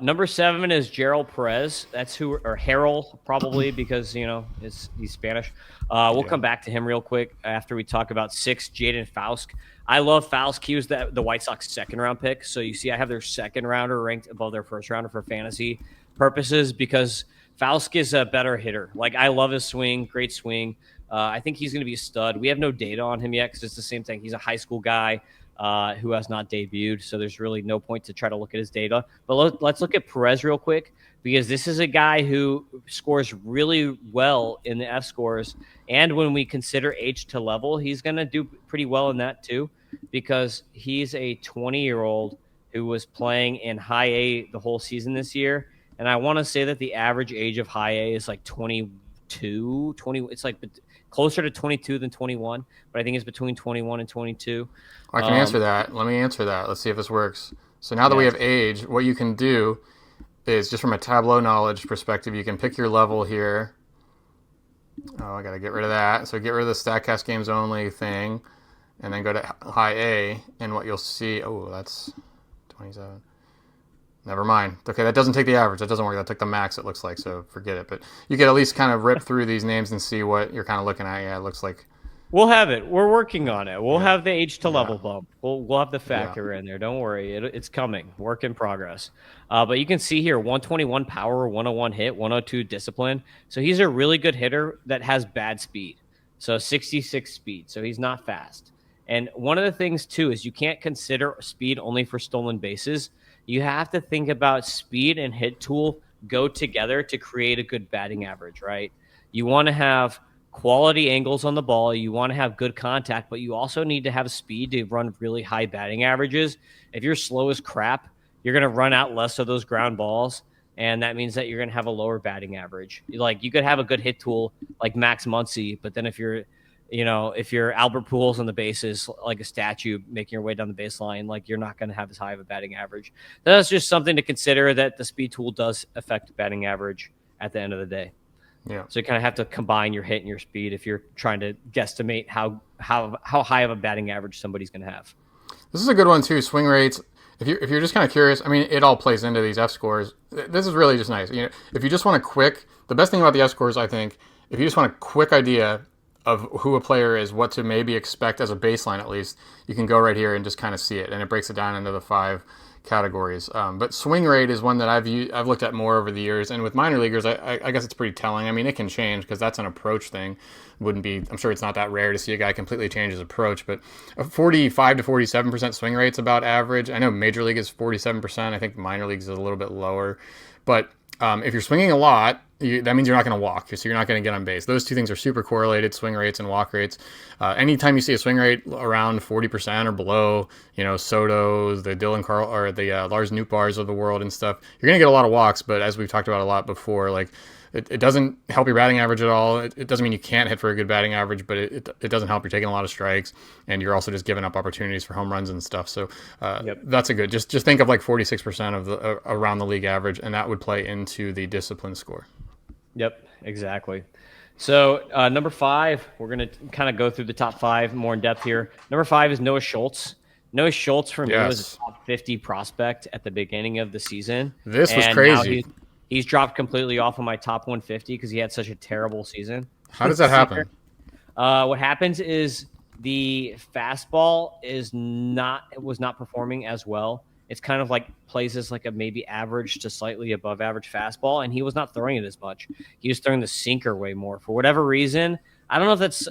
A: Number 7 is Gerald Perez. That's or Harold, probably because he's Spanish. We'll come back to him real quick after we talk about 6, Jaden Fausk. I love Fausk. He was the White Sox second round pick. So you see, I have their second rounder ranked above their first rounder for fantasy purposes because Fausk is a better hitter. Like I love his swing, great swing. I think he's going to be a stud. We have no data on him yet because it's the same thing. He's a high school guy. Who has not debuted, so there's really no point to try to look at his data. But let's look at Perez real quick because this is a guy who scores really well in the F scores, and when we consider age to level, he's going to do pretty well in that too because he's a 20-year-old who was playing in high A the whole season this year, and I want to say that the average age of high A is like 22, 20. It's like closer to 22 than 21, but I think it's between 21 and 22.
B: I can answer that. Let me answer that. Let's see if this works. So now that we have age, what you can do is just from a Tableau knowledge perspective, you can pick your level here. Oh, I got to get rid of that. So get rid of the StatCast games only thing and then go to high A. And what you'll see, that's 27. Never mind. Okay, that doesn't take the average. That doesn't work. That took the max, it looks like, so forget it. But you can at least kind of rip through these names and see what you're kind of looking at. Yeah, it looks like...
A: We'll have it. We're working on it. We'll have the age to level bump. We'll have the factor in there. Don't worry. It's coming. Work in progress. But you can see here, 121 power, 101 hit, 102 discipline. So he's a really good hitter that has bad speed. So 66 speed. So he's not fast. And one of the things, too, is you can't consider speed only for stolen bases. You have to think about speed and hit tool go together to create a good batting average, right? You want to have quality angles on the ball. You want to have good contact, but you also need to have speed to run really high batting averages. If you're slow as crap, you're going to run out less of those ground balls, and that means that you're going to have a lower batting average. Like you could have a good hit tool like Max Muncy, but then if you're Albert Pujols on the bases like a statue making your way down the baseline, like you're not going to have as high of a batting average. That's just something to consider, that the speed tool does affect batting average at the end of the day.
B: Yeah.
A: So you kind of have to combine your hit and your speed if you're trying to guesstimate how high of a batting average somebody's going to have.
B: This is a good one too. Swing rates. If you're just kind of curious, I mean, it all plays into these F scores. This is really just nice. If you just want a quick, the best thing about the F scores, I think, if you just want a quick idea of who a player is, what to maybe expect as a baseline at least, you can go right here and just kind of see it, and it breaks it down into the 5 categories. But swing rate is one that I've looked at more over the years, and with minor leaguers, I guess it's pretty telling. I mean, it can change because that's an approach thing. Wouldn't be. I'm sure it's not that rare to see a guy completely change his approach, but a 45 to 47% swing rate's about average. I know major league is 47%. I think minor leagues is a little bit lower, but if you're swinging a lot, that means you're not going to walk, so you're not going to get on base. Those two things are super correlated, swing rates and walk rates. Anytime you see a swing rate around 40% or below, Soto's, the Dylan Carl or the Lars Nootbaars of the world and stuff, you're going to get a lot of walks. But as we've talked about a lot before, like it doesn't help your batting average at all. It doesn't mean you can't hit for a good batting average, but it doesn't help. You're taking a lot of strikes, and you're also just giving up opportunities for home runs and stuff. So that's a good. Just think of like 46% of the around the league average, and that would play into the discipline score.
A: Yep, exactly. So number 5, we're going to kind of go through the top 5 more in depth here. Number 5 is Noah Schultz. Noah Schultz for me was a top 50 prospect at the beginning of the season.
B: This was crazy.
A: He's dropped completely off of my top 150 because he had such a terrible season.
B: How does that happen?
A: What happens is the fastball was not performing as well. It's kind of like plays as like a maybe average to slightly above average fastball, and he was not throwing it as much. He was throwing the sinker way more for whatever reason. I don't know if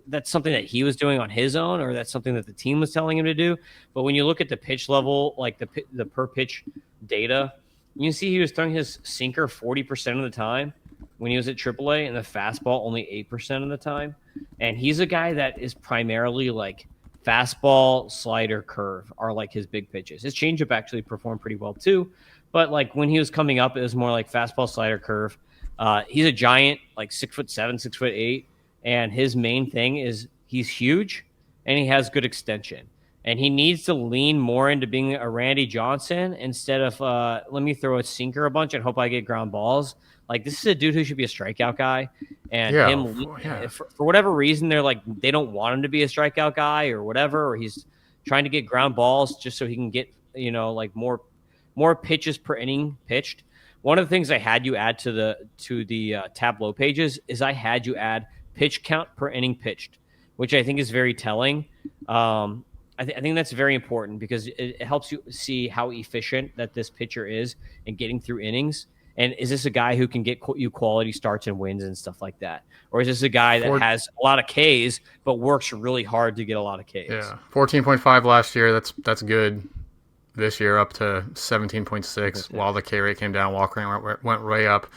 A: that's something that he was doing on his own or that's something that the team was telling him to do. But when you look at the pitch level, like the per pitch data, you can see he was throwing his sinker 40% of the time when he was at AAA, and the fastball only 8% of the time. And he's a guy that is primarily like fastball, slider, curve are like his big pitches. His changeup actually performed pretty well too, but like when he was coming up, it was more like fastball, slider, curve. He's a giant, like 6'7", 6'8", and his main thing is he's huge and he has good extension. And he needs to lean more into being a Randy Johnson instead of let me throw a sinker a bunch and hope I get ground balls. Like, this is a dude who should be a strikeout guy. And for whatever reason, they don't want him to be a strikeout guy or whatever, or he's trying to get ground balls just so he can get, like more pitches per inning pitched. One of the things I had you add to the Tableau pages is I had you add pitch count per inning pitched, which I think is very telling. I think that's very important because it helps you see how efficient that this pitcher is in getting through innings. And is this a guy who can get you quality starts and wins and stuff like that? Or is this a guy that has a lot of Ks but works really hard to get a lot of Ks?
B: Yeah, 14.5 last year. That's good. This year up to 17.6 while the K rate came down. Walk rate went way up.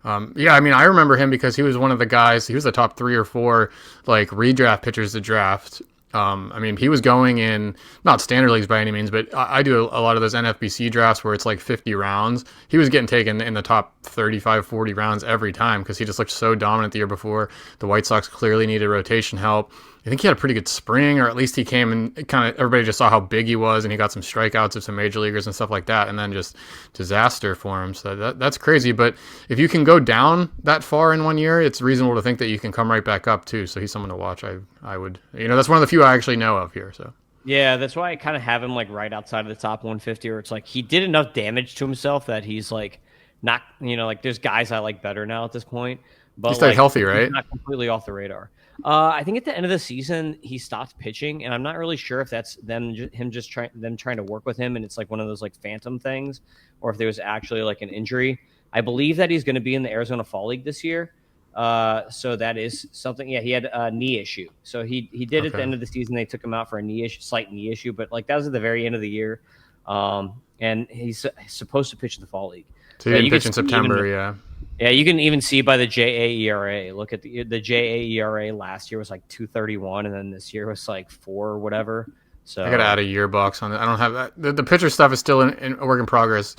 B: I mean, I remember him because he was one of the guys. He was the top 3 or 4 like redraft pitchers to draft. I mean, he was going in, not standard leagues by any means, but I do a lot of those NFBC drafts where it's like 50 rounds. He was getting taken in the top 35, 40 rounds every time because he just looked so dominant the year before. The White Sox clearly needed rotation help. I think he had a pretty good spring, or at least he came and kind of everybody just saw how big he was, and he got some strikeouts of some major leaguers and stuff like that, and then just disaster for him. So that's crazy. But if you can go down that far in 1 year, it's reasonable to think that you can come right back up too. So he's someone to watch. I would, that's one of the few I actually know of here. So
A: yeah, that's why I kind of have him like right outside of the top 150, where it's like he did enough damage to himself that he's like not, like there's guys I like better now at this point. But
B: he stayed healthy, right?
A: He's not completely off the radar. I think at the end of the season he stopped pitching, and I'm not really sure if that's them trying to work with him, and it's like one of those like phantom things, or if there was actually like an injury. I believe that he's going to be in the Arizona Fall League this year, so that is something. Yeah, he had a knee issue, so he did at the end of the season. They took him out for a slight knee issue, but like that was at the very end of the year, and he's supposed to pitch in the Fall League.
B: So he didn't pitch in September, yeah.
A: Yeah, you can even see by the JAERA. Look at the JAERA last year was like 2.31, and then this year was like 4 or whatever. So
B: I got to add a year box on it. I don't have that. The pitcher stuff is still in work in progress.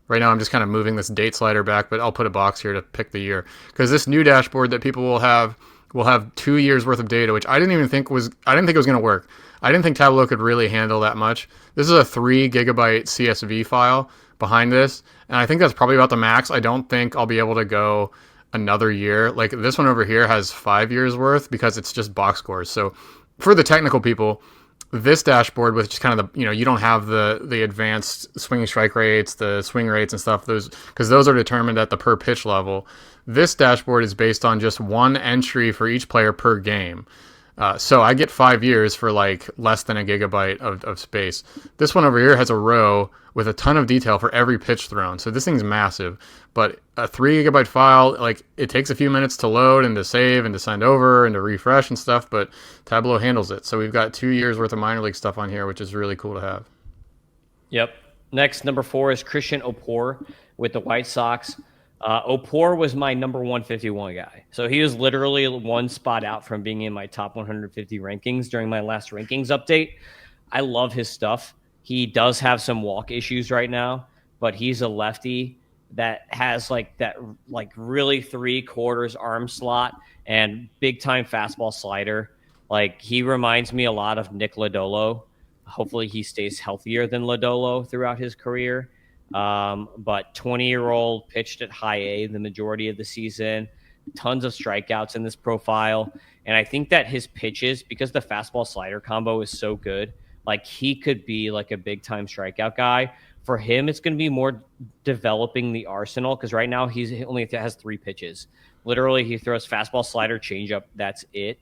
B: Right now, I'm just kind of moving this date slider back, but I'll put a box here to pick the year because this new dashboard that people will have 2 years worth of data, which I didn't think it was going to work. I didn't think Tableau could really handle that much. This is a 3 gigabyte CSV file behind this, and I think that's probably about the max. I don't think I'll be able to go another year. Like this one over here has 5 years worth because it's just box scores. So for the technical people, this dashboard with just kind of the, you don't have the advanced swinging strike rates, the swing rates and stuff, those, because those are determined at the per pitch level. This dashboard is based on just one entry for each player per game. So I get 5 years for like less than a gigabyte of space. This one over here has a row with a ton of detail for every pitch thrown. So this thing's massive, but a 3 GB file, like it takes a few minutes to load and to save and to send over and to refresh and stuff, but Tableau handles it. So we've got 2 years worth of minor league stuff on here, which is really cool to have.
A: Yep. Next, number 4 is Christian Opor with the White Sox. Opor was my number 151 guy. So he was literally one spot out from being in my top 150 rankings during my last rankings update. I love his stuff. He does have some walk issues right now, but he's a lefty that has that really 3/4 arm slot and big time fastball slider. Like he reminds me a lot of Nick Lodolo. Hopefully he stays healthier than Lodolo throughout his career. But 20-year-old pitched at high A the majority of the season, tons of strikeouts in this profile. And I think that his pitches, because the fastball slider combo is so good, like he could be like a big time strikeout guy. For him, it's going to be more developing the arsenal because right now he only has 3 pitches. Literally, he throws fastball, slider, changeup. That's it.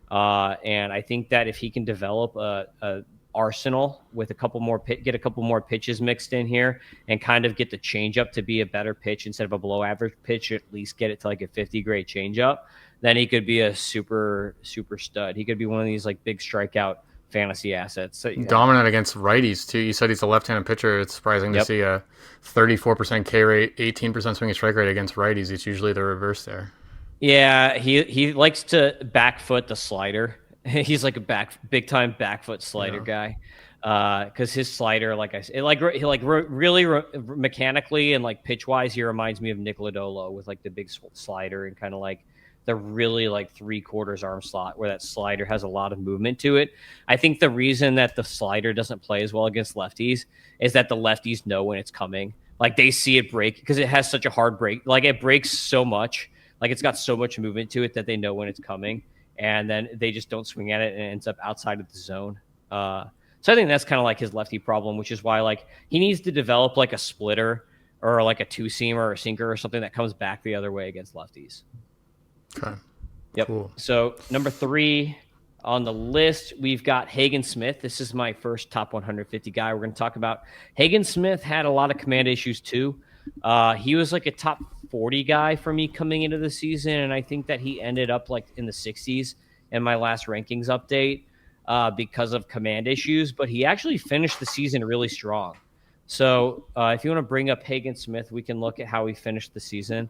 A: And I think that if he can develop a arsenal with a couple more get a couple more pitches mixed in here and kind of get the changeup to be a better pitch instead of a below average pitch, at least get it to like a 50 grade changeup, then he could be a super stud. He could be one of these like big strikeout fantasy assets. So,
B: dominant against righties too. You said he's a left-handed pitcher. It's surprising to see a 34% K rate, 18% swinging strike rate against righties. It's usually the reverse there.
A: Yeah, he likes to back foot the slider. He's like a big time back foot slider guy. Because his slider, like I said, really mechanically and like pitch wise, he reminds me of Nick Lodolo with like the big slider and kind of like the really like 3/4 arm slot where that slider has a lot of movement to it. I think the reason that the slider doesn't play as well against lefties is that the lefties know when it's coming. Like they see it break because it has such a hard break. Like it breaks so much, like it's got so much movement to it that they know when it's coming. And then they just don't swing at it and it ends up outside of the zone. So I think that's kind of like his lefty problem, which is why like he needs to develop like a splitter or like a 2-seamer or a sinker or something that comes back the other way against lefties.
B: Okay.
A: Yep. Cool. So number 3 on the list, we've got Hagen Smith. This is my first top 150 guy we're going to talk about. Hagen Smith had a lot of command issues too. He was like a top 40 guy for me coming into the season, and I think that he ended up like in the 60s in my last rankings update because of command issues, but he actually finished the season really strong. So if you want to bring up Hagen Smith, we can look at how he finished the season.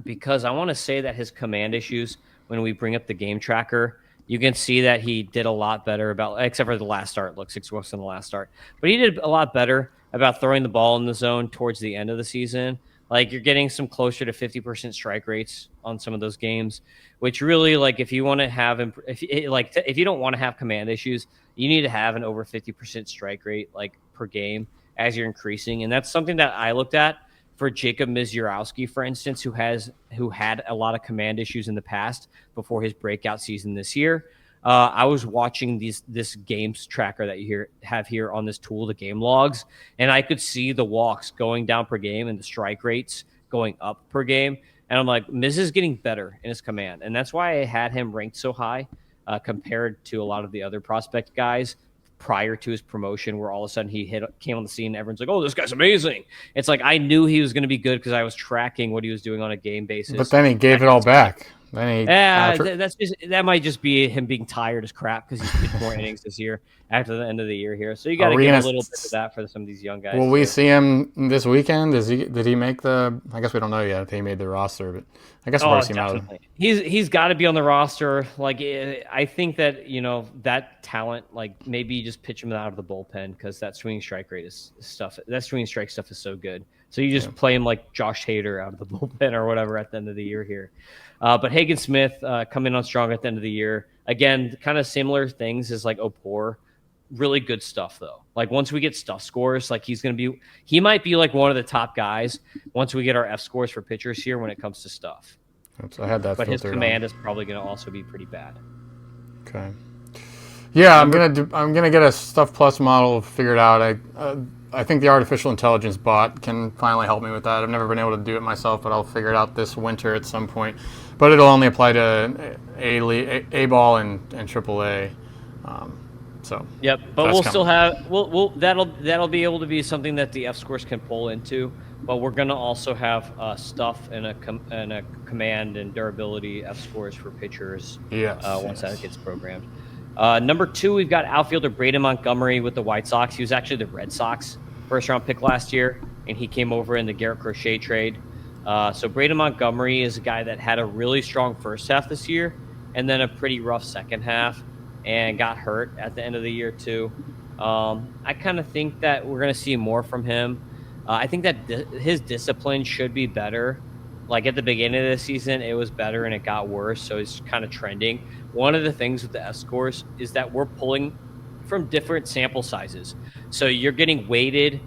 A: Because I want to say that his command issues, when we bring up the game tracker, you can see that he did a lot better except for the last start. Look, 6 walks in the last start. But he did a lot better about throwing the ball in the zone towards the end of the season. Like you're getting some closer to 50% strike rates on some of those games, which really like if you want to have if you don't want to have command issues, you need to have an over 50% strike rate like per game as you're increasing. And that's something that I looked at for Jacob Misiorowski, for instance, who had a lot of command issues in the past before his breakout season this year. I was watching this games tracker that you have here on this tool, the game logs, and I could see the walks going down per game and the strike rates going up per game. And I'm like, Miz is getting better in his command. And that's why I had him ranked so high compared to a lot of the other prospect guys prior to his promotion, where all of a sudden he came on the scene and everyone's like, oh, this guy's amazing. It's like I knew he was going to be good because I was tracking what he was doing on a game basis.
B: But then he gave it all back.
A: That might just be him being tired as crap because he's pitched more innings this year after the end of the year here. So you got to give a little bit of that for some of these young guys.
B: Will we see him this weekend? Did he make the? I guess we don't know yet if he made the roster, but I guess we'll probably see him out.
A: He's got to be on the roster. Like I think that that talent, like maybe you just pitch him out of the bullpen because that swinging strike rate is stuff. That swinging strike stuff is so good. So you just play him like Josh Hader out of the bullpen or whatever at the end of the year here. But Hagen Smith coming on strong at the end of the year. Again, kind of similar things as like Opor. really good stuff though. Like once we get stuff scores, like he might be like one of the top guys once we get our F scores for pitchers here when it comes to stuff.
B: So I had that
A: But his
B: filtered
A: command
B: on.
A: is probably going to also be pretty bad.
B: Okay. Yeah, I'm gonna get a Stuff Plus model figured out. I think the artificial intelligence bot can finally help me with that. I've never been able to do it myself, but I'll figure it out this winter at some point. But it'll only apply to A ball and AAA. So
A: yep, but we'll still have that'll be able to be something that the F scores can pull into. But we're gonna also have stuff and a command and durability F scores for pitchers. Once that gets programmed. Number 2, we've got outfielder Braden Montgomery with the White Sox. He was actually the Red Sox first-round pick last year, and he came over in the Garrett Crochet trade. So Braden Montgomery is a guy that had a really strong first half this year and then a pretty rough second half and got hurt at the end of the year too. I kind of think that we're going to see more from him. I think that his discipline should be better. Like at the beginning of the season, it was better and it got worse, so it's kind of trending. One of the things with the F scores is that we're pulling from different sample sizes. So you're getting weighted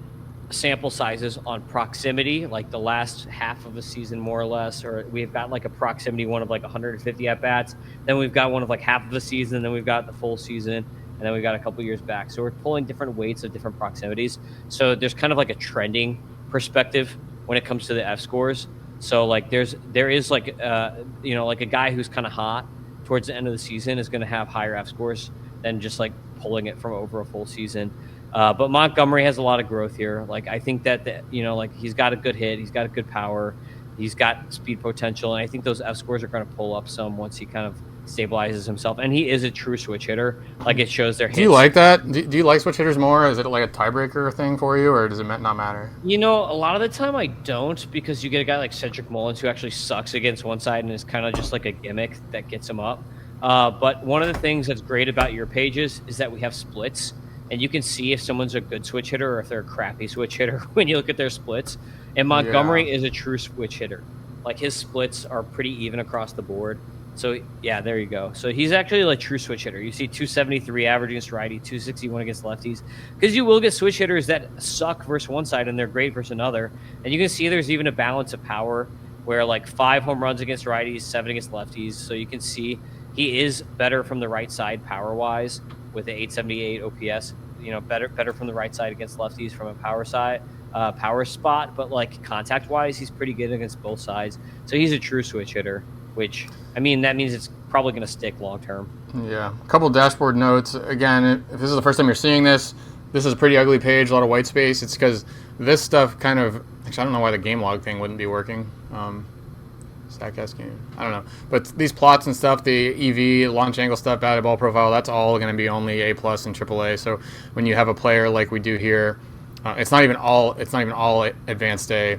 A: sample sizes on proximity, like the last half of a season, more or less, or we've got like a proximity one of like 150 at bats. Then we've got one of like half of the season. Then we've got the full season, and then we've got a couple years back. So we're pulling different weights of different proximities. So there's kind of like a trending perspective when it comes to the F scores. So like there is like like a guy who's kind of hot towards the end of the season is going to have higher F scores than just like pulling it from over a full season. But Montgomery has a lot of growth here. Like I think that like he's got a good hit, he's got a good power, he's got speed potential, and I think those F scores are going to pull up some once he kind of stabilizes himself. And he is a true switch hitter. Like it shows their hits.
B: Do you like that? Do you like switch hitters more? Is it like a tiebreaker thing for you, or does it not matter?
A: A lot of the time I don't, because you get a guy like Cedric Mullins who actually sucks against one side and is kind of just like a gimmick that gets him up. But one of the things that's great about your pages is that we have splits, and you can see if someone's a good switch hitter or if they're a crappy switch hitter when you look at their splits. And Montgomery is a true switch hitter. Like his splits are pretty even across the board. So yeah, there you go. So he's actually like true switch hitter. You see 273 average against righty, 261 against lefties, because you will get switch hitters that suck versus one side and they're great versus another. And you can see there's even a balance of power where like 5 home runs against righties, 7 against lefties. So you can see he is better from the right side power wise with the 878 OPS. Better from the right side against lefties from a power spot, but like contact wise, he's pretty good against both sides. So he's a true switch hitter, which that means it's probably going to stick long term.
B: Yeah. A couple dashboard notes. Again, if this is the first time you're seeing this is a pretty ugly page, a lot of white space. It's because this stuff kind of, actually I don't know why the game log thing wouldn't be working. Statcast game, I don't know. But these plots and stuff, the EV, launch angle stuff, batted ball profile, that's all going to be only A+ and AAA. So when you have a player like we do here, it's not even all advanced A,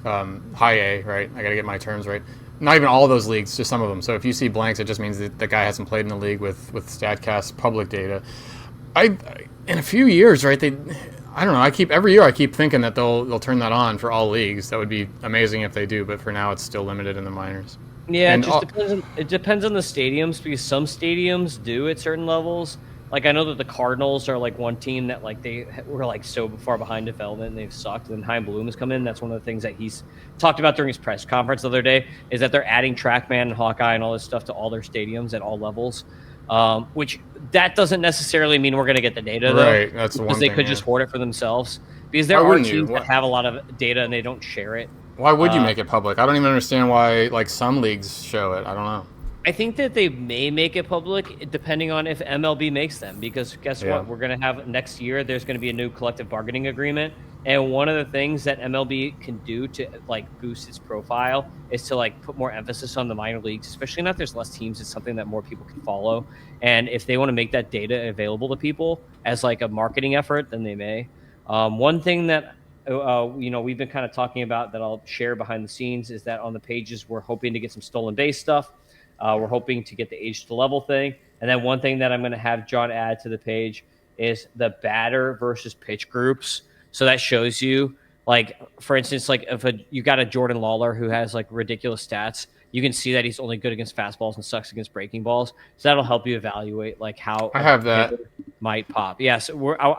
B: high A, right? I got to get my terms right. Not even all of those leagues, just some of them. So if you see blanks, it just means that the guy hasn't played in the league with Statcast public data. In a few years, right? I don't know. Every year I keep thinking that they'll turn that on for all leagues. That would be amazing if they do, but for now it's still limited in the minors.
A: Yeah, it depends on the stadiums, because some stadiums do at certain levels. Like I know that the Cardinals are like one team that like they were like so far behind development and they've sucked. And Chaim Bloom has come in. That's one of the things that he's talked about during his press conference the other day, is that they're adding TrackMan and Hawkeye and all this stuff to all their stadiums at all levels. Which that doesn't necessarily mean we're going to get the data, though.
B: Right, that's one thing.
A: Because they could just hoard it for themselves. Because there are teams that have a lot of data and they don't share it.
B: Why would you make it public? I don't even understand why like some leagues show it. I don't know.
A: I think that they may make it public depending on if MLB makes them. Because guess what? We're going to have next year, there's going to be a new collective bargaining agreement. And one of the things that MLB can do to like boost its profile is to like put more emphasis on the minor leagues, especially now if there's less teams. It's something that more people can follow. And if they want to make that data available to people as like a marketing effort, then they may. One thing that we've been kind of talking about that I'll share behind the scenes is that on the pages we're hoping to get some stolen base stuff. We're hoping to get the age to level thing. And then one thing that I'm going to have John add to the page is the batter versus pitch groups. So that shows you, like, for instance, like if you got a Jordan Lawler who has like ridiculous stats, you can see that he's only good against fastballs and sucks against breaking balls. So that'll help you evaluate like how
B: I have that.
A: Might pop. Yes, I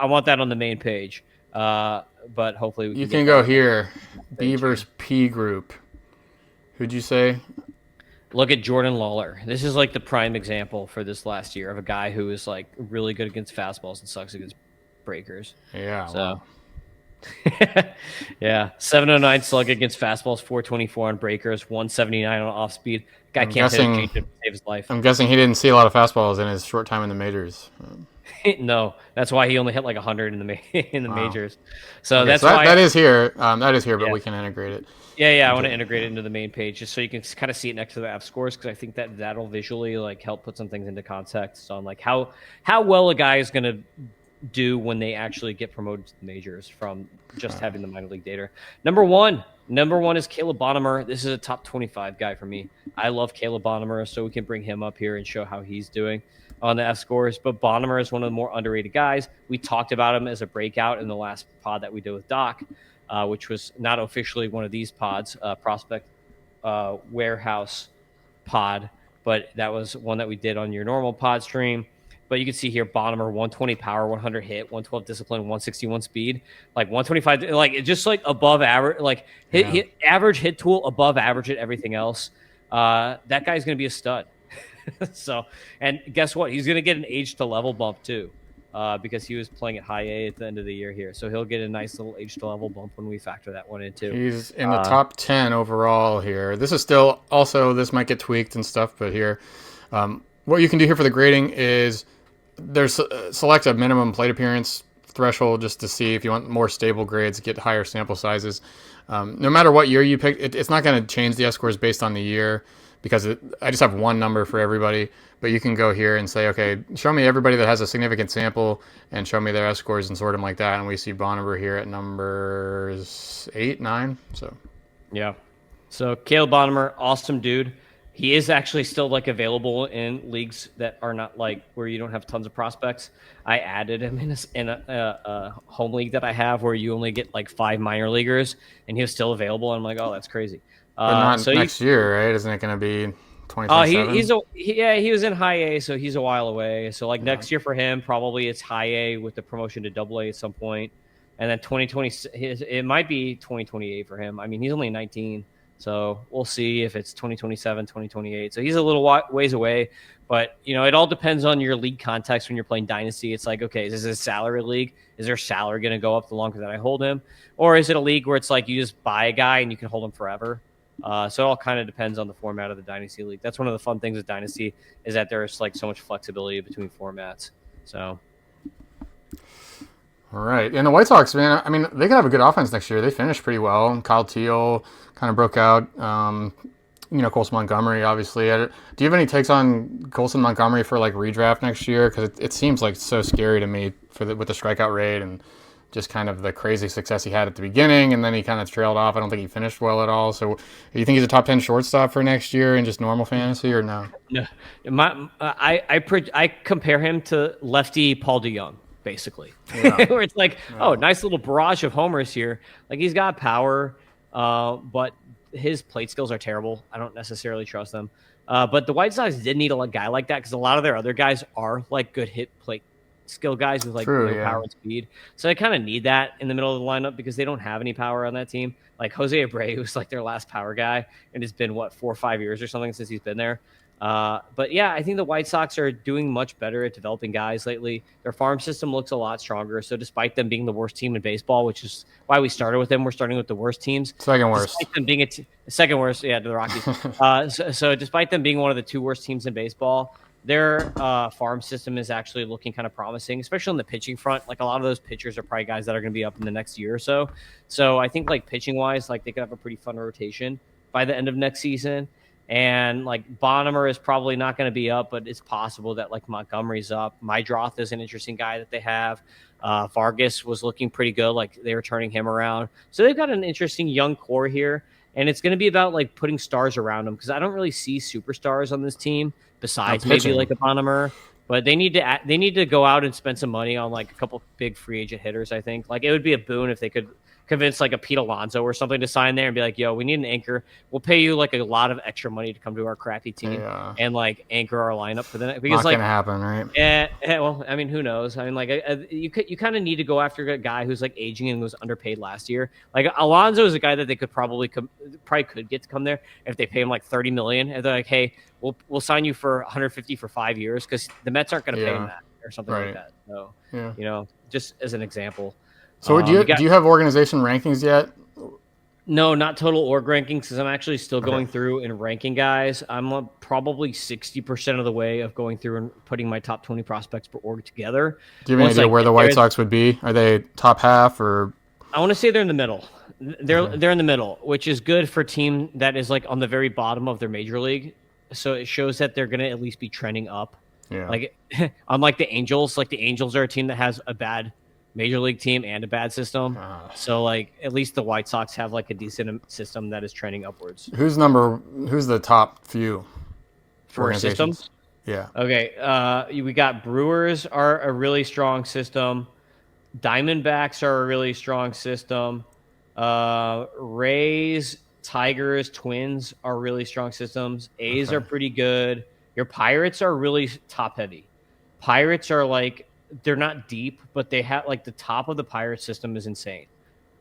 A: want that on the main page. But hopefully we
B: can. You can go here. Beavers P group. Who'd you say?
A: Look at Jordan Lawler. This is like the prime example for this last year of a guy who is like really good against fastballs and sucks against breakers.
B: Yeah.
A: So.
B: Wow.
A: Yeah, 709 slug against fastballs, 424 on breakers, 179 on off speed. Guy can't hit a change to save his life.
B: I'm guessing he didn't see a lot of fastballs in his short time in the majors.
A: No, that's why he only hit like 100 in the majors. So
B: okay,
A: that's
B: so
A: why
B: that is here. That is here, but we can integrate it.
A: Yeah, I want to integrate it into the main page just so you can kind of see it next to the F scores because I think that'll visually like help put some things into context on like how well a guy is going to do when they actually get promoted to the majors from just having the minor league data. Number one is Caleb Bonnemer. This is a top 25 guy for me. I love Caleb Bonnemer, so we can bring him up here and show how he's doing on the F scores. But Bonnemer is one of the more underrated guys. We talked about him as a breakout in the last pod that we did with Doc, which was not officially one of these pods, Prospect Warehouse pod, but that was one that we did on your normal pod stream. But you can see here, Bonnemer, 120 power, 100 hit, 112 discipline, 161 speed, like 125, like just like above average, like hit average hit tool above average at everything else. That guy's going to be a stud. So, and guess what? He's going to get an age to level bump too, because he was playing at high A at the end of the year here. So he'll get a nice little age to level bump when we factor that one in too.
B: He's in the top 10 overall here. This is still also, this might get tweaked and stuff, but here, what you can do here for the grading is there's select a minimum plate appearance threshold just to see if you want more stable grades, get higher sample sizes. No matter what year you pick, it's not going to change the S scores based on the year because I just have one number for everybody. But you can go here and say, okay, show me everybody that has a significant sample and show me their S scores and sort them like that. And we see Bonnemer here at numbers 8, 9. So,
A: yeah. So Caleb Bonnemer, awesome dude. He is actually still like available in leagues that are not like where you don't have tons of prospects. I added him in a home league that I have where you only get like 5 minor leaguers, and he was still available. And I'm like, oh, that's crazy.
B: But not so next year, right? Isn't it going to be 2027?
A: He was in high A, so he's a while away. So like next year for him, probably it's high A with the promotion to double A at some point, and then 2020 it might be 2028 for him. I mean, he's only 19. So we'll see if it's 2027, 2028. So he's a little ways away. But, you know, it all depends on your league context when you're playing Dynasty. It's like, okay, is this a salary league? Is their salary going to go up the longer that I hold him? Or is it a league where it's like you just buy a guy and you can hold him forever? So it all kind of depends on the format of the Dynasty league. That's one of the fun things with Dynasty is that there's like so much flexibility between formats. So...
B: All right. And the White Sox, man, I mean, they could have a good offense next year. They finished pretty well. Kyle Teal kind of broke out. Colson Montgomery, obviously. Do you have any takes on Colson Montgomery for, like, redraft next year? Because it seems like so scary to me with the strikeout rate and just kind of the crazy success he had at the beginning, and then he kind of trailed off. I don't think he finished well at all. So do you think he's a top 10 shortstop for next year in just normal fantasy or no?
A: No. I compare him to lefty Paul DeJong. Basically, where it's like, oh, nice little barrage of homers here. Like he's got power, but his plate skills are terrible. I don't necessarily trust them. But the White Sox did need a guy like that because a lot of their other guys are like good hit plate skill guys with like power and speed. So they kind of need that in the middle of the lineup because they don't have any power on that team. Like Jose Abreu, who's like their last power guy, and it's been 4 or 5 years or something since he's been there. But yeah, I think the White Sox are doing much better at developing guys lately. Their farm system looks a lot stronger. So despite them being the worst team in baseball, which is why we started with them, we're starting with the worst teams.
B: Second worst.
A: Despite them being second worst, yeah, to the Rockies. So despite them being one of the 2 worst teams in baseball, their farm system is actually looking kind of promising, especially on the pitching front. Like a lot of those pitchers are probably guys that are going to be up in the next year or so. So I think like pitching wise, like they could have a pretty fun rotation by the end of next season. And like Bonnemer is probably not going to be up, but it's possible that like Montgomery's up. Mydroth is an interesting guy that they have. Vargas was looking pretty good. Like they were turning him around. So they've got an interesting young core here. And it's going to be about like putting stars around them because I don't really see superstars on this team besides maybe like a Bonnemer. But they need to go out and spend some money on like a couple big free agent hitters, I think. Like it would be a boon if they could convince like a Pete Alonso or something to sign there and be like, yo, we need an anchor. We'll pay you like a lot of extra money to come to our crappy team and like anchor our lineup for the next. Because
B: not gonna happen, right?
A: Well, I mean, who knows? I mean, like you kind of need to go after a guy who's like aging and was underpaid last year. Like Alonso is a guy that they could probably could get to come there if they pay him like $30 million. And they're like, hey, we'll sign you for 150 for 5 years because the Mets aren't going to pay him that or something like that. So just as an example.
B: So do you have organization rankings yet?
A: No, not total org rankings because I'm actually still going through and ranking guys. I'm probably 60% of the way of going through and putting my top 20 prospects per org together.
B: Do you have any idea where the White Sox would be? Are they top half or?
A: I want to say they're in the middle. They're in the middle, which is good for a team that is like on the very bottom of their major league. So it shows that they're going to at least be trending up.
B: Yeah.
A: Like unlike the Angels, like the Angels are a team that has a bad major league team and a bad system. So like at least the White Sox have like a decent system that is trending upwards.
B: Who's the top few
A: for systems?
B: Yeah.
A: Okay. We got Brewers are a really strong system. Diamondbacks are a really strong system. Rays, Tigers, Twins are really strong systems. A's are pretty good. Your Pirates are really top heavy. Pirates are like, they're not deep, but they have like the top of the Pirate system is insane.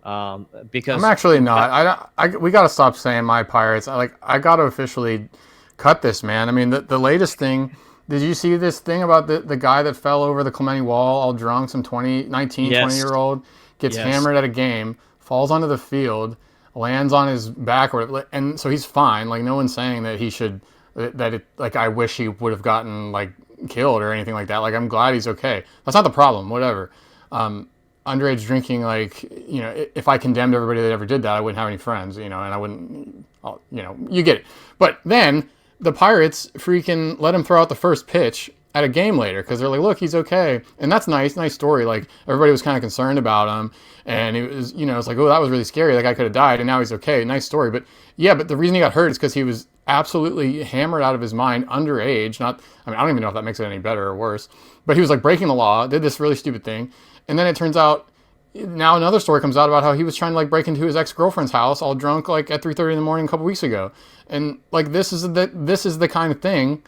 A: Because
B: I'm actually not. We got to stop saying my Pirates. I got to officially cut this, man. I mean, the latest thing. Did you see this thing about the guy that fell over the Clemente Wall all drunk? Some 20-year-old gets hammered at a game, falls onto the field, lands on his back, and so he's fine. Like no one's saying that he should. I wish he would have gotten like killed or anything like that. Like I'm glad he's okay. That's not the problem. Whatever. Underage drinking, like if I condemned everybody that ever did that, I wouldn't have any friends. And I wouldn't. You get it. But then the Pirates freaking let him throw out the first pitch at a game later because they're like, look, he's okay, and that's nice story. Like everybody was kind of concerned about him, and it was it's like, oh, that was really scary. That guy could have died, and now he's okay. Nice story, but the reason he got hurt is because he was absolutely hammered out of his mind, underage. I don't even know if that makes it any better or worse, but he was like breaking the law, did this really stupid thing, and then it turns out now another story comes out about how he was trying to like break into his ex-girlfriend's house all drunk like at 3:30 in the morning a couple weeks ago, and like this is the kind of thing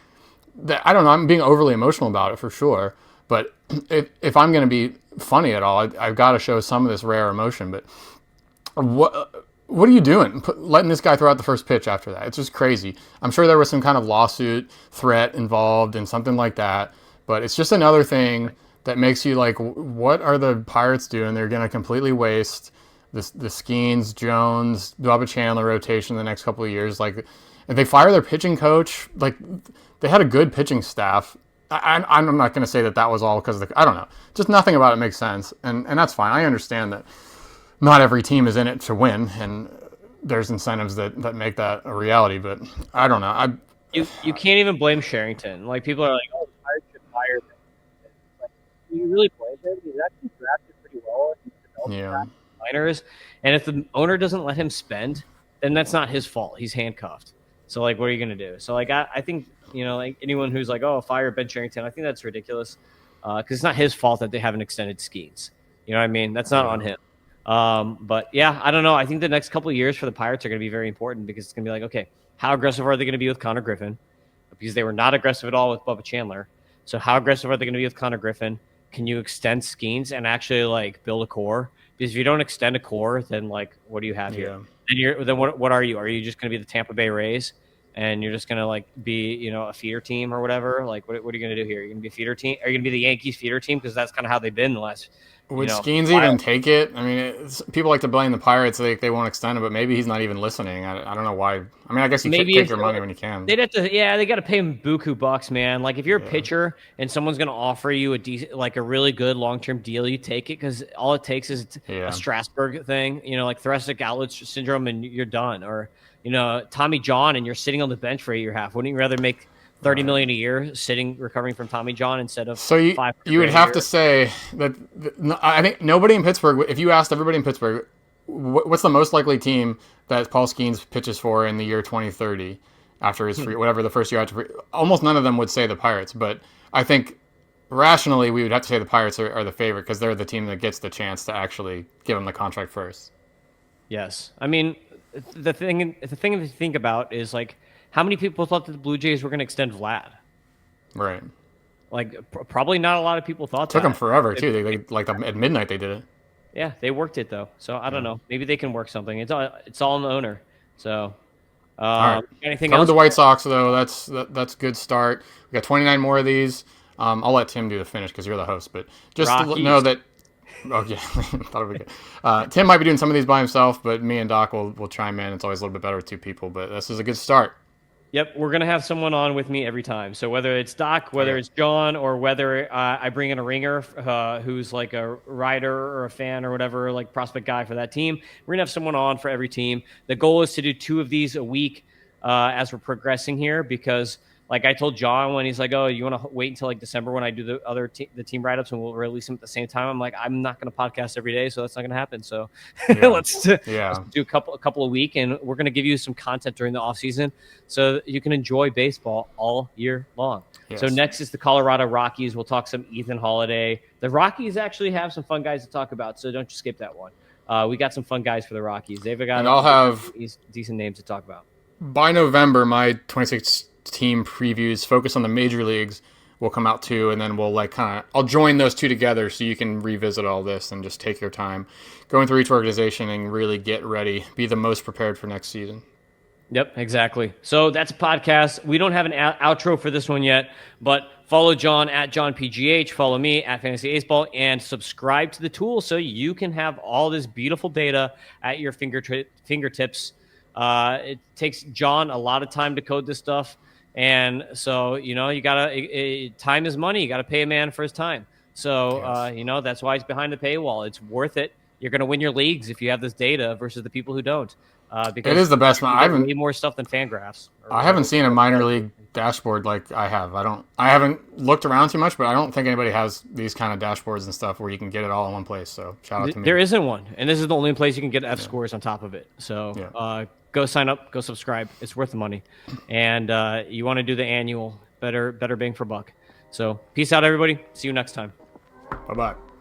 B: that I don't know. I'm being overly emotional about it for sure, but if I'm going to be funny at all, I've got to show some of this rare emotion. But what are you doing? Letting this guy throw out the first pitch after that? It's just crazy. I'm sure there was some kind of lawsuit threat involved and something like that, but it's just another thing that makes you like, what are the Pirates doing? They're going to completely waste the Skeens, Jones, Bubba Chandler rotation the next couple of years. Like, if they fire their pitching coach, like they had a good pitching staff. I'm not going to say that was all because I don't know. Just nothing about it makes sense, and that's fine. I understand that not every team is in it to win, and there's incentives that make that a reality. But I don't know.
A: You can't even blame Sherrington. Like people are like, oh, the Pirates should fire him. Like, you really blame him? He's actually drafted pretty well. He's developed minors, and if the owner doesn't let him spend, then that's not his fault. He's handcuffed. So like, what are you gonna do? So like, I think like anyone who's like, oh, fire Ben Sherrington, I think that's ridiculous because it's not his fault that they haven't extended Skeens. You know what I mean? That's not on him. But yeah, I don't know. I think the next couple of years for the Pirates are going to be very important because it's going to be like, okay, how aggressive are they going to be with Connor Griffin? Because they were not aggressive at all with Bubba Chandler. So how aggressive are they going to be with Connor Griffin? Can you extend Skeens and actually like build a core? Because if you don't extend a core, then like, what do you have here? Then what are you? Are you just going to be the Tampa Bay Rays? And you're just going to like be, a feeder team or whatever? Like, what are you going to do here? You're going to be a feeder team? Are you going to be the Yankees feeder team? Because that's kind of how they've been the last.
B: Would Skeens even take it? I mean, people like to blame the Pirates. They won't extend it, but maybe he's not even listening. I don't know why. I mean, I guess you take your money when you can.
A: They'd have to. Yeah, they got to pay him buku bucks, man. Like if you're a pitcher and someone's going to offer you a really good long-term deal, you take it because all it takes is a Strasburg thing. Like thoracic outlet syndrome, and you're done. Or Tommy John, and you're sitting on the bench for a year and a half. Wouldn't you rather make $30 million a year recovering from Tommy John instead of
B: so you would have to say that I think nobody in Pittsburgh, if you asked everybody in Pittsburgh what's the most likely team that Paul Skeens pitches for in the year 2030 after his free whatever the first year after almost none of them would say the Pirates, but I think rationally we would have to say the Pirates are the favorite because they're the team that gets the chance to actually give him the contract first.
A: Yes. I mean, the thing to think about is like how many people thought that the Blue Jays were going to extend Vlad?
B: Right.
A: Like probably not a lot of people thought
B: Took them
A: that.
B: forever too. They like at midnight they did it.
A: Yeah, they worked it though. So I don't know. Maybe they can work something. It's all on the owner. So
B: All right.
A: anything
B: Covered
A: else?
B: the White Sox though. That's a good start. We got 29 more of these. I'll let Tim do the finish because you're the host. But just to know that. Oh yeah, thought it would be good. Tim might be doing some of these by himself, but me and Doc will chime in. It's always a little bit better with two people, but this is a good start.
A: Yep, we're gonna have someone on with me every time. So whether it's Doc, whether it's John, or whether I bring in a ringer who's like a writer or a fan or whatever, like prospect guy for that team, we're gonna have someone on for every team. The goal is to do 2 of these a week as we're progressing here, because like I told John when he's like, "Oh, you want to wait until like December when I do the other the team write-ups and we'll release them at the same time?" I'm like, I'm not going to podcast every day, so that's not going to happen. So let's do a couple a week, and we're going to give you some content during the off season so that you can enjoy baseball all year long. Yes. So next is the Colorado Rockies. We'll talk some Ethan Holiday. The Rockies actually have some fun guys to talk about, so don't you skip that one. We got some fun guys for the Rockies. They've got
B: and I'll have
A: decent names to talk about.
B: By November, my 26 team previews focus on the major leagues will come out too, and then we'll like I'll join those two together so you can revisit all this and just take your time going through each organization and really get ready, be the most prepared for next season.
A: Yep, exactly. So that's a podcast. We don't have an outro for this one yet, but follow John at JohnPGH, follow me at Fantasy Ace Ball, and subscribe to the tool so you can have all this beautiful data at your fingertips. It takes John a lot of time to code this stuff. And so, you gotta, time is money. You got to pay a man for his time. So, that's why it's behind the paywall. It's worth it. You're going to win your leagues if you have this data versus the people who don't. Because
B: it is the best.
A: I haven't way more stuff than Fangraphs.
B: I haven't seen a minor league dashboard like I have. I haven't looked around too much, but I don't think anybody has these kind of dashboards and stuff where you can get it all in one place. So shout out to me.
A: There isn't one, and this is the only place you can get F scores on top of it. So go sign up, go subscribe. It's worth the money, and you want to do the annual, better bang for buck. So peace out, everybody. See you next time.
B: Bye-bye.